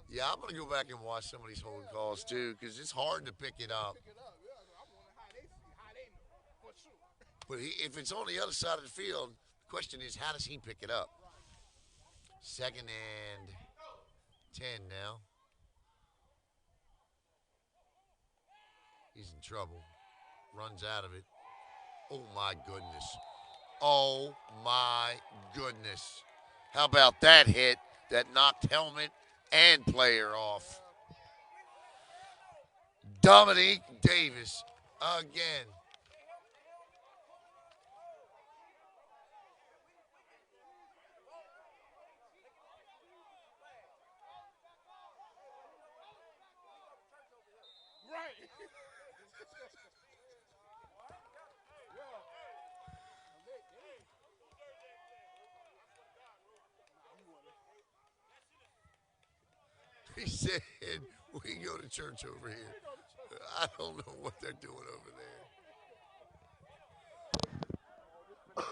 Yeah, I'm going to go back and watch some of these holding calls, too, because it's hard to pick it up. But if it's on the other side of the field, the question is, how does he pick it up? 2nd and 10 now. He's in trouble. Runs out of it. Oh, my goodness. Oh, my goodness. How about that hit that knocked helmet and player off? Dominique Davis again. He said, we can go to church over here. I don't know what they're doing over there.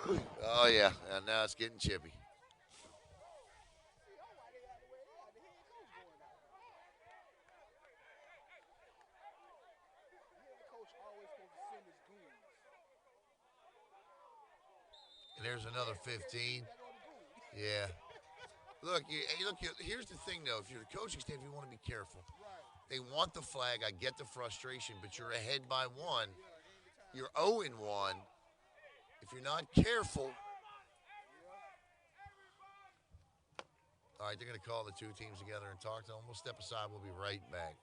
Oh, yeah. And now it's getting chippy. And there's another 15. Yeah. Here's the thing, though. If you're the coaching staff, you want to be careful. They want the flag. I get the frustration, but you're ahead by one. You're 0-1. If you're not careful, all right, they're going to call the two teams together and talk to them. We'll step aside. We'll be right back.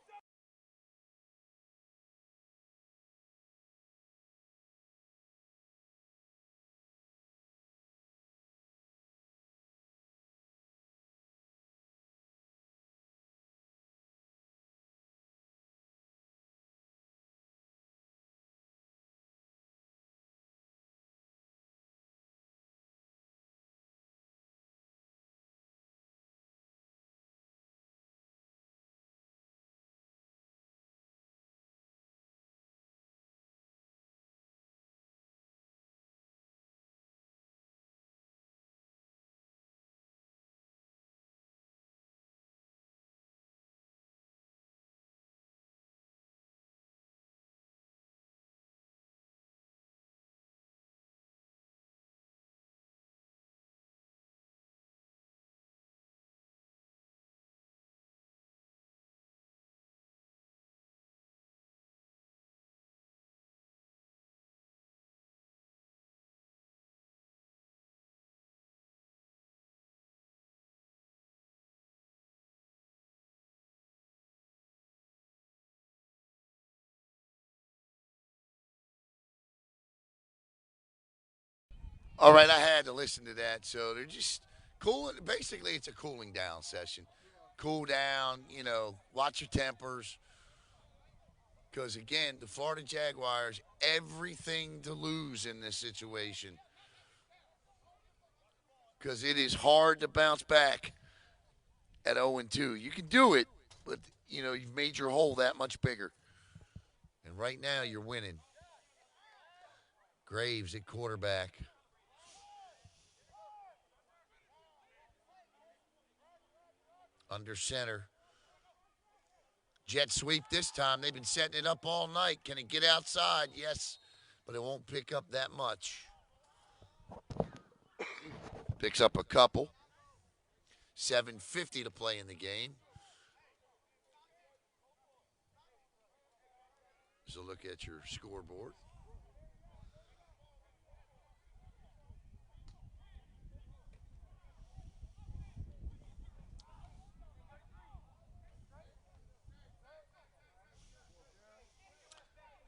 All right, I had to listen to that. So they're just cool. Basically, it's a cooling down session. Cool down, watch your tempers. Because, again, the Florida Jaguars, everything to lose in this situation. Because it is hard to bounce back at 0-2. You can do it, but, you've made your hole that much bigger. And right now, you're winning. Graves at quarterback. Under center. Jet sweep this time. They've been setting it up all night. Can it get outside? Yes, but it won't pick up that much. Picks up a couple. 7:50 to play in the game. So look at your scoreboard.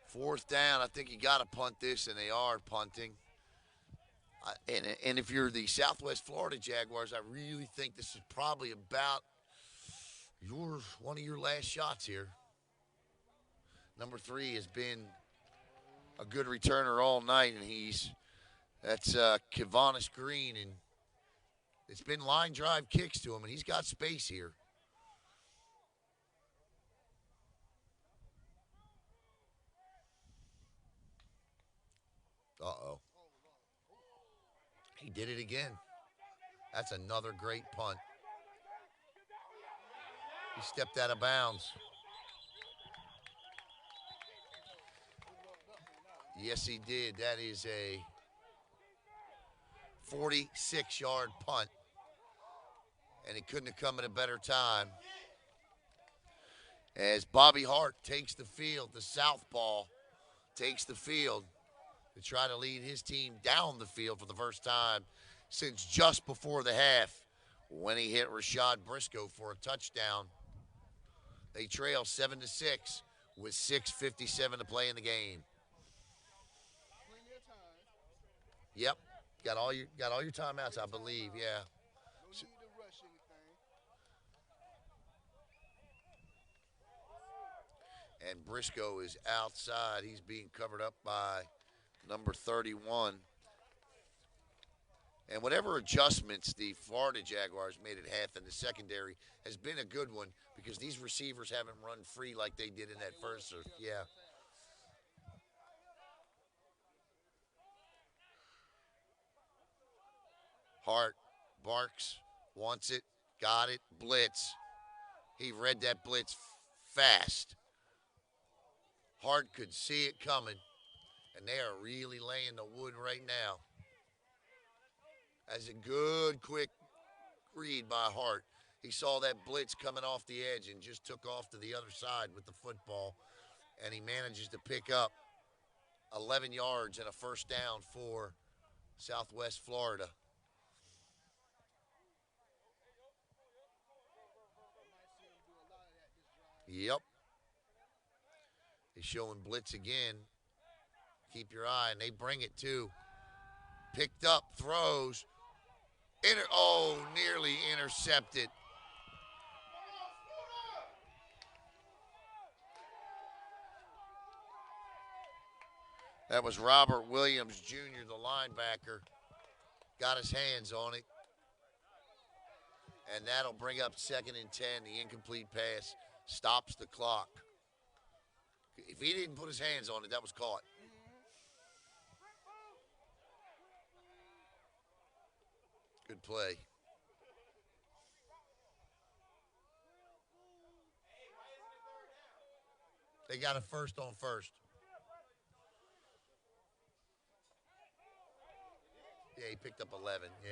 Fourth down. I think you got to punt this, and they are punting. And if you're the Southwest Florida Jaguars, I really think this is probably about one of your last shots here. Number 3 has been a good returner all night, and that's Kavanis Green, and it's been line drive kicks to him, and he's got space here. Uh-oh. He did it again. That's another great punt. He stepped out of bounds. Yes, he did. That is a 46-yard punt. And it couldn't have come at a better time. As Bobby Hart takes the field, the southpaw takes the field to try to lead his team down the field for the first time since just before the half when he hit Rashad Briscoe for a touchdown. They trail 7-6 with 6:57 to play in the game. Yep, got all your timeouts, I believe. Yeah. And Briscoe is outside. He's being covered up by number 31. And whatever adjustments the Florida Jaguars made at half in the secondary has been a good one because these receivers haven't run free like they did in that first. Yeah. Hart barks, wants it, got it, blitz. He read that blitz fast. Hart could see it coming, and they are really laying the wood right now. That's a good, quick read by Hart. He saw that blitz coming off the edge and just took off to the other side with the football, and he manages to pick up 11 yards and a first down for Southwest Florida. Yep. He's showing blitz again. Keep your eye, and they bring it too. Picked up, throws. Nearly intercepted. That was Robert Williams Jr., the linebacker. Got his hands on it. And that'll bring up 2nd and 10. The incomplete pass stops the clock. If he didn't put his hands on it, that was caught. Good play. They got a first on first. Yeah, he picked up 11. Yeah.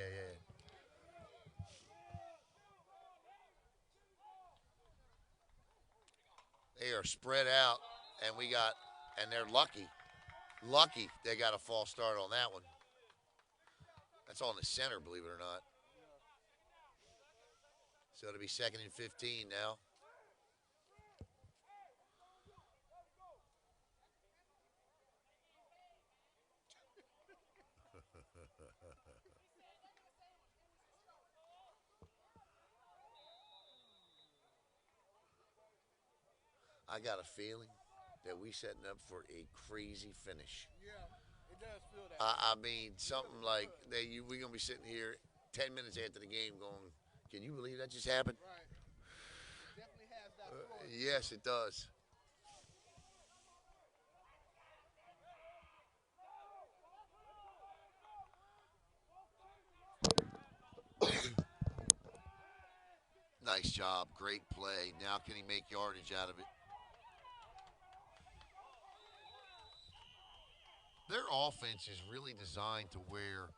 They are spread out, and they're lucky. Lucky they got a false start on that one. That's on the center, believe it or not. So it'll be 2nd and 15 now. I got a feeling that we setting up for a crazy finish. Yeah, it does feel that. I mean, something like we're going to be sitting here 10 minutes after the game going, can you believe that just happened? Right. It definitely has that floor. Yes, it does. Nice job. Great play. Now can he make yardage out of it? Their offense is really designed to where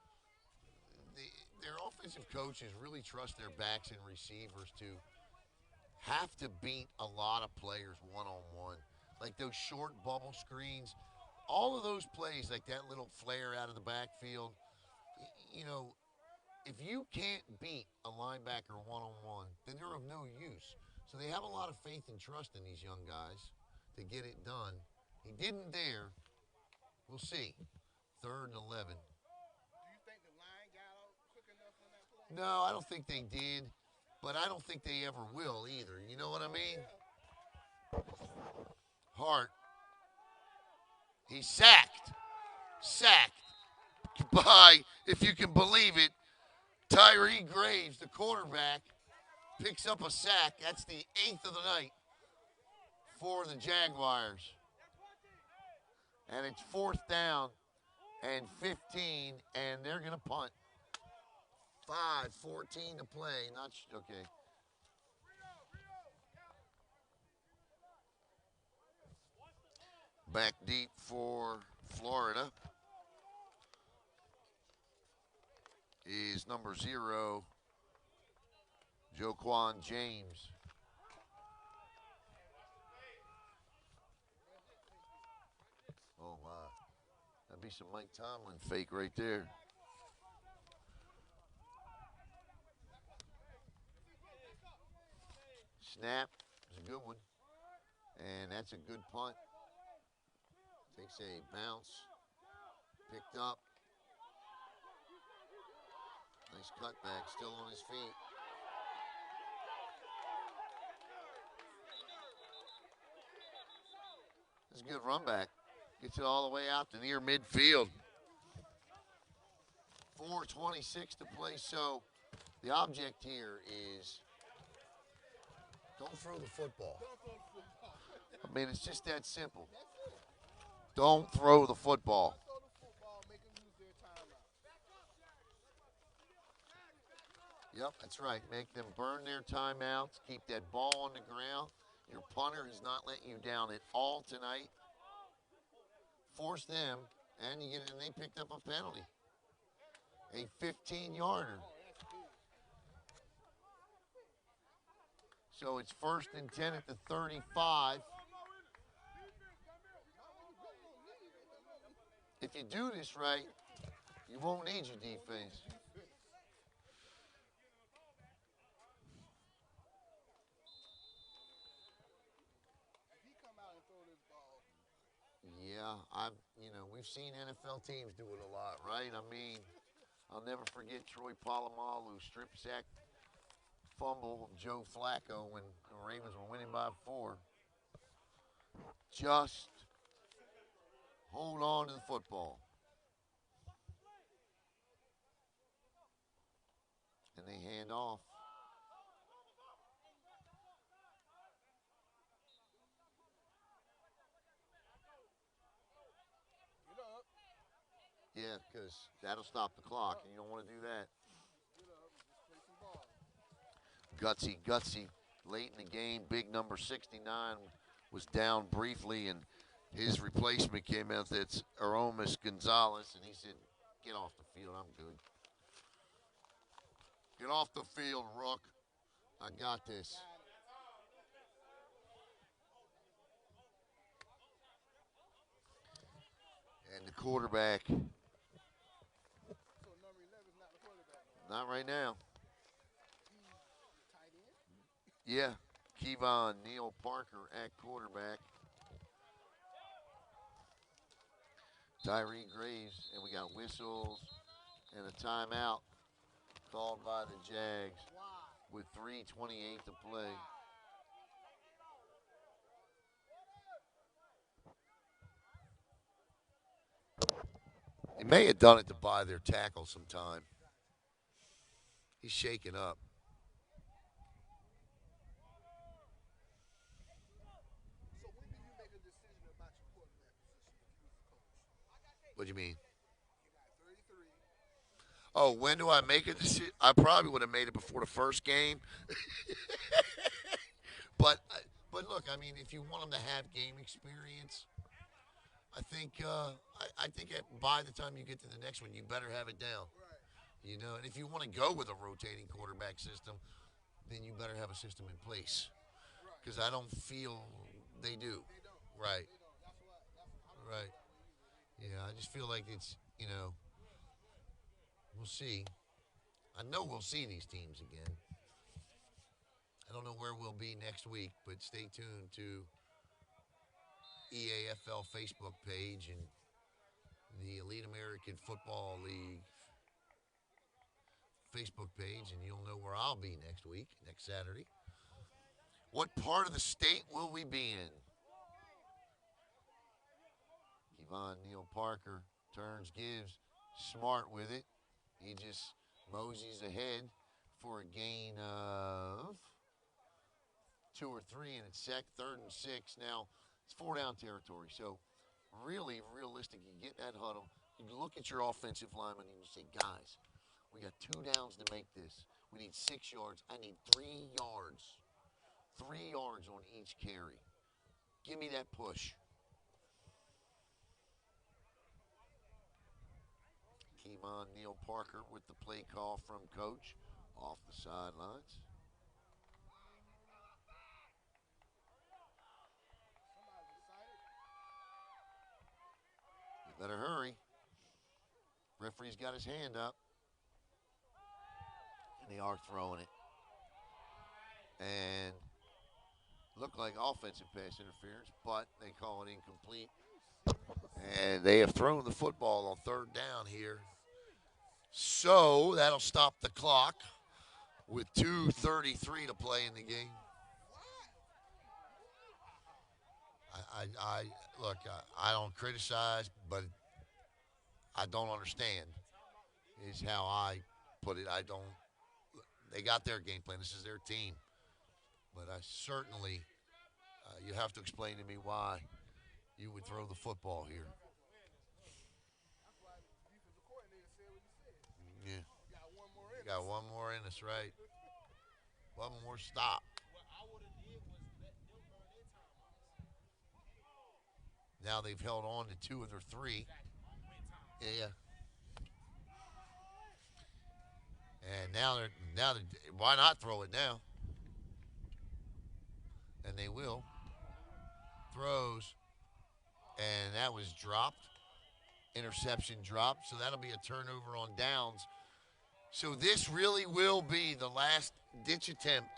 their offensive coaches really trust their backs and receivers to have to beat a lot of players one-on-one. Like those short bubble screens, all of those plays, like that little flare out of the backfield, if you can't beat a linebacker one-on-one, then they're of no use. So they have a lot of faith and trust in these young guys to get it done. He didn't there. We'll see. 3rd and 11. Do you think the line got out quick enough on that play? No, I don't think they did, but I don't think they ever will either. You know what I mean? Hart. He's sacked. By, if you can believe it, Tyree Graves, the quarterback, picks up a sack. That's the 8th of the night for the Jaguars. And it's 4th down and 15, and they're going to punt. 5:14 to play. Okay. Back deep for Florida is number 0, Joquan James. Oh, wow. That'd be some Mike Tomlin fake right there. Snap is a good one. And that's a good punt. Takes a bounce. Picked up. Nice cutback. Still on his feet. That's a good run back. Gets it all the way out to near midfield. 4:26 to play. So the object here is don't throw the football. I mean, it's just that simple. Don't throw the football. Yep, that's right. Make them burn their timeouts. Keep that ball on the ground. Your punter has not let you down at all tonight. Force them, and they picked up a penalty, a 15-yarder. So it's 1st and 10 at the 35. If you do this right, you won't need your defense. If he come out and throw this ball, Yeah, we've seen NFL teams do it a lot, right? I mean, I'll never forget Troy Polamalu strip sack fumble of Joe Flacco when the Ravens were winning by 4. Just hold on to the football. And they hand off. get up, Yeah, because that'll stop the clock, and you don't want to do that. get up, and just play some ball. Gutsy, late in the game, big number 69 was down briefly, and his replacement came out. That's Aromas Gonzalez, and he said, "Get off the field. I'm good. Get off the field, Rook. I got this." And the quarterback, So number 11 is not the quarterback. not right now. He's the tight end. Yeah, Kevon Neal Parker at quarterback. Tyree Graves, and we got whistles and a timeout called by the Jags with 3:28 to play. They may have done it to buy their tackle sometime. He's shaking up. So when do you make a decision about your quarterback position if you was a coach? What do you mean? You got 33. Oh, when do I make a decision? I probably would have made it before the first game. but but look, I mean, if you want them to have game experience, I think by the time you get to the next one, you better have it down. Right. And if you want to go with a rotating quarterback system, then you better have a system in place. Right. Because I don't feel they do. They don't. Right. They don't. That's why. I'm Right. that way either. Yeah, I just feel like we'll see. I know we'll see these teams again. I don't know where we'll be next week, but stay tuned to EAFL Facebook page and the Elite American Football League Facebook page, and you'll know where I'll be next week, next Saturday. What part of the state will we be in? Kevon Neal Parker turns, gives, smart with it. He just moseys ahead for a gain of 2 or 3, and it's 3rd and 6. Now, it's 4-down territory, so really realistic. You get that huddle, you look at your offensive lineman, and you say, guys, we got 2 downs to make this. We need 6 yards. I need 3 yards. 3 yards on each carry. Give me that push. Kevon Neal Parker with the play call from coach off the sidelines. You better hurry. Referee's got his hand up. And they are throwing it. And looked like offensive pass interference, but they call it incomplete. And they have thrown the football on 3rd down here. So that'll stop the clock with 2:33 to play in the game. I look, I don't criticize, but I don't understand is how I put it. They got their game plan. This is their team. But I certainly, you have to explain to me why you would throw the football here. That's why the defensive coordinator said what he said. Yeah. You got one more Got one more in us, right? One more stop. Now they've held on to 2 of their 3. Yeah. And now they're why not throw it now? And they will. Throws, and that was dropped. Interception dropped, so that'll be a turnover on downs. So this really will be the last ditch attempt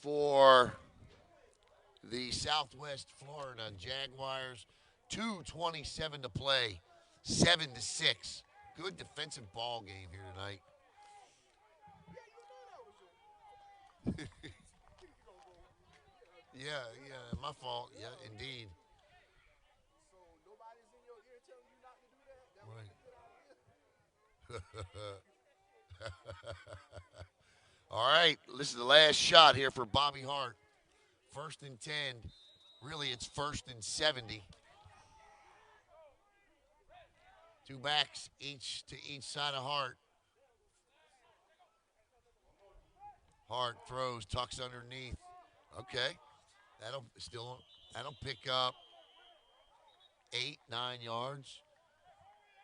for the Southwest Florida Jaguars. 2:27 to play, 7-6. Good defensive ball game here tonight. Yeah, my fault. Yeah, indeed. So nobody's in your ear telling you not to do that. That was Right. a good idea. All right, this is the last shot here for Bobby Hart. 1st and 10. Really, it's 1st and 70. 2 backs each to each side of Hart. Hart throws, tucks underneath. Okay, that'll pick up 8-9 yards.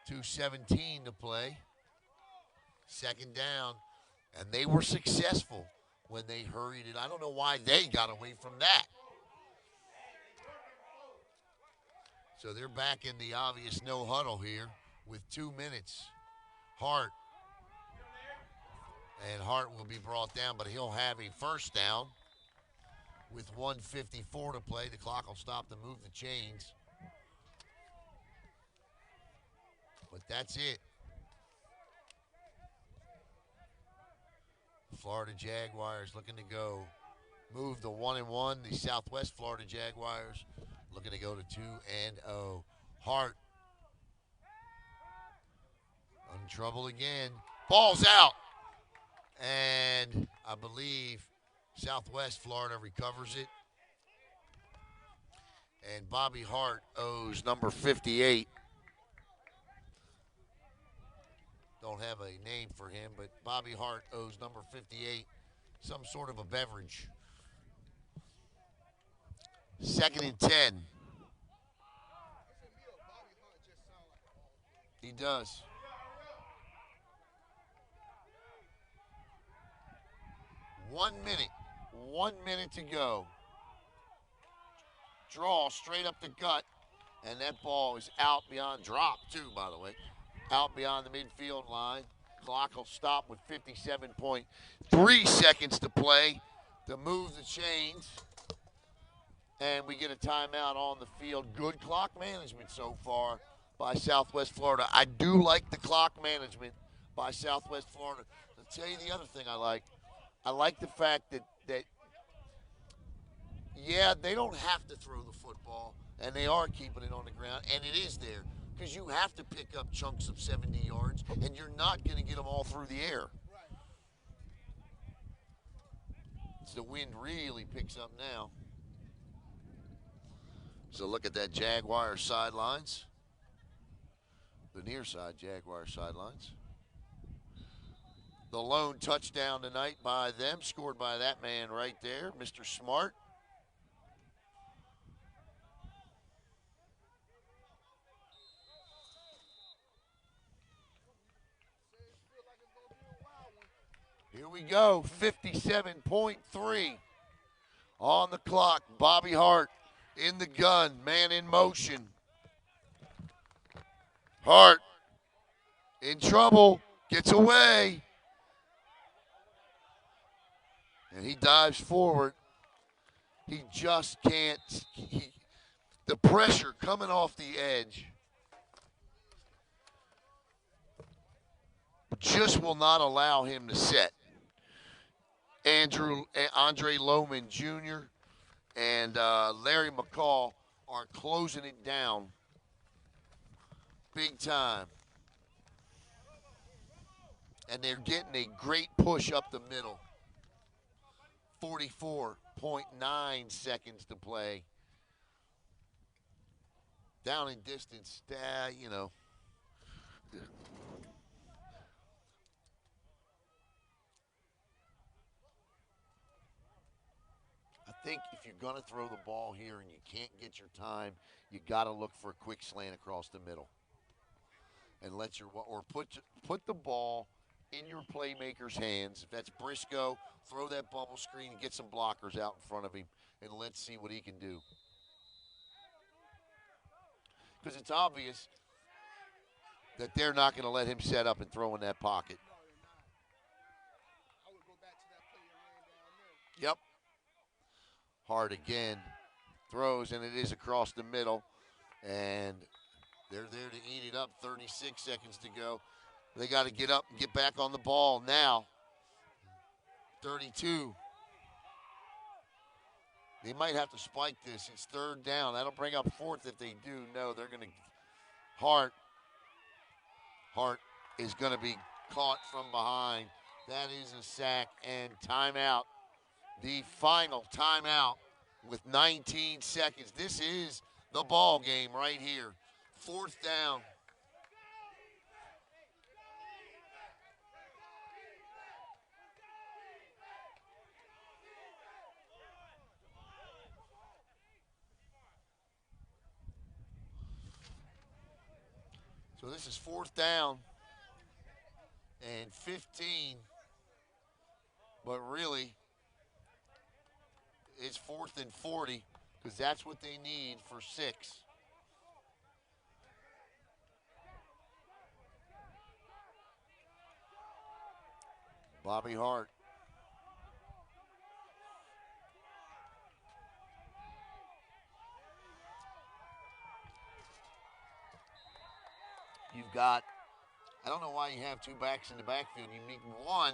2:17 to play. 2nd down, and they were successful when they hurried it. I don't know why they got away from that. So they're back in the obvious no huddle here with 2 minutes. Hart. And Hart will be brought down, but he'll have a 1st down with 1:54 to play. The clock will stop to move the chains. But that's it. Florida Jaguars looking to go move the 1-1. The Southwest Florida Jaguars looking to go to 2-0. Hart in trouble again. Ball's out. And I believe Southwest Florida recovers it. And Bobby Hart owes number 58. Don't have a name for him, but Bobby Hart owes number 58 some sort of a beverage. 2nd and 10. He does. One minute to go. Draw straight up the gut, and that ball is out beyond, drop too, by the way, out beyond the midfield line. Clock will stop with 57.3 seconds to play to move the chains. And we get a timeout on the field. Good clock management so far by Southwest Florida. I do like the clock management by Southwest Florida. I'll tell you the other thing I like. I like the fact that yeah, they don't have to throw the football, and they are keeping it on the ground, and it is there because you have to pick up chunks of 70 yards, and you're not going to get them all through the air. So the wind really picks up now. So look at that Jaguar sidelines. The near side Jaguar sidelines. The lone touchdown tonight by them, scored by that man right there, Mr. Smart. Here we go, 57.3 on the clock. Bobby Hart in the gun, man in motion. Hart in trouble, gets away. And he dives forward. He just can't, the pressure coming off the edge just will not allow him to set. Andre Lohman Jr. and Larry McCall are closing it down big time. And they're getting a great push up the middle. 44.9 seconds to play. Down in distance, you know. think if you're going to throw the ball here and you can't get your time, you got to look for a quick slant across the middle, and put the ball in your playmaker's hands. If that's Briscoe, throw that bubble screen and get some blockers out in front of him, and let's see what he can do. Because it's obvious that they're not going to let him set up and throw in that pocket. No, they're not. I would go back to that play that ran down there. Yep. Hart again throws, and it is across the middle, and they're there to eat it up. 36 seconds to go. They got to get up and get back on the ball now. 32. They might have to spike this. It's third down. That'll bring up fourth if they do. No, they're going to. Hart is going to be caught from behind. That is a sack and timeout. The final timeout with 19 seconds. This is the ball game right here. Fourth down. So this is fourth down and 15, but really it's 4th and 40 because that's what they need for 6. Bobby Hart. You've got, I don't know why you have 2 backs in the backfield. You need 1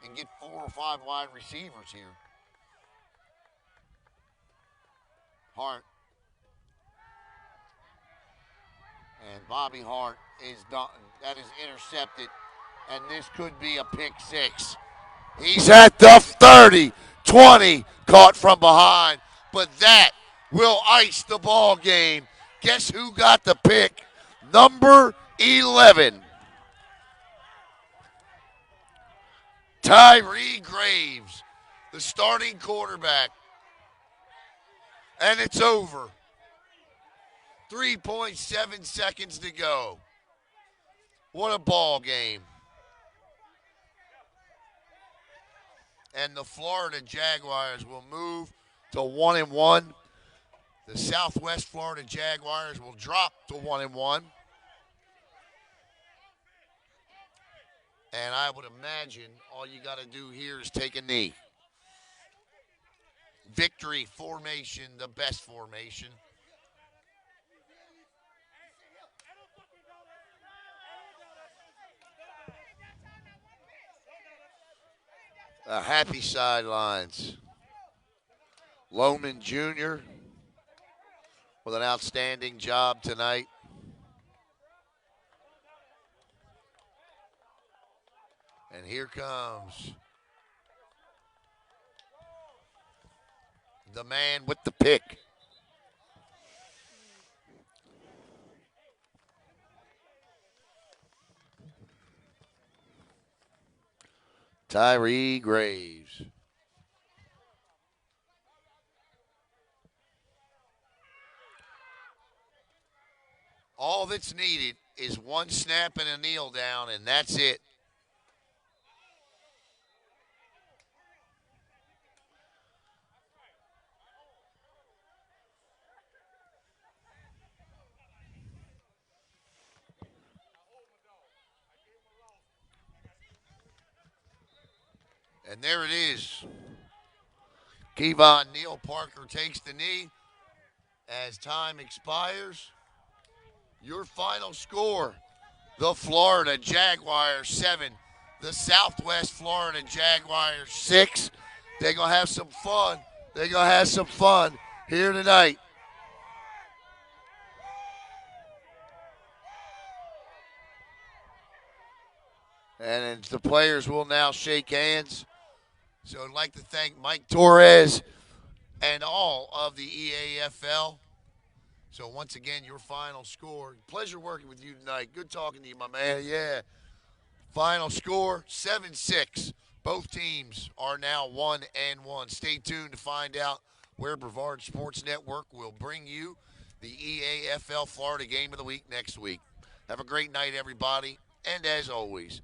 and get 4 or 5 wide receivers here. Hart. And Bobby Hart is done. That is intercepted. And this could be a pick 6. He's at the 30, 20, caught from behind. But that will ice the ball game. Guess who got the pick? Number 11. Tyree Graves, the starting quarterback. And it's over. 3.7 seconds to go. What a ball game. And the Florida Jaguars will move to 1-1. The Southwest Florida Jaguars will drop to 1-1. And I would imagine all you got to do here is take a knee. Victory formation, the best formation. Happy sidelines. Lohman Jr. with an outstanding job tonight. And here comes the man with the pick. Tyree Graves. All that's needed is 1 snap and a kneel down, and that's it. And there it is. Kevon Neal Parker takes the knee as time expires. Your final score, the Florida Jaguars 7, the Southwest Florida Jaguars 6. They're going to have some fun. They're going to have some fun here tonight. And the players will now shake hands. So I'd like to thank Mike Torres and all of the EAFL. So once again, your final score. Pleasure working with you tonight. Good talking to you, my man. Yeah. Final score, 7-6. Both teams are now 1-1. Stay tuned to find out where Brevard Sports Network will bring you the EAFL Florida Game of the Week next week. Have a great night, everybody. And as always,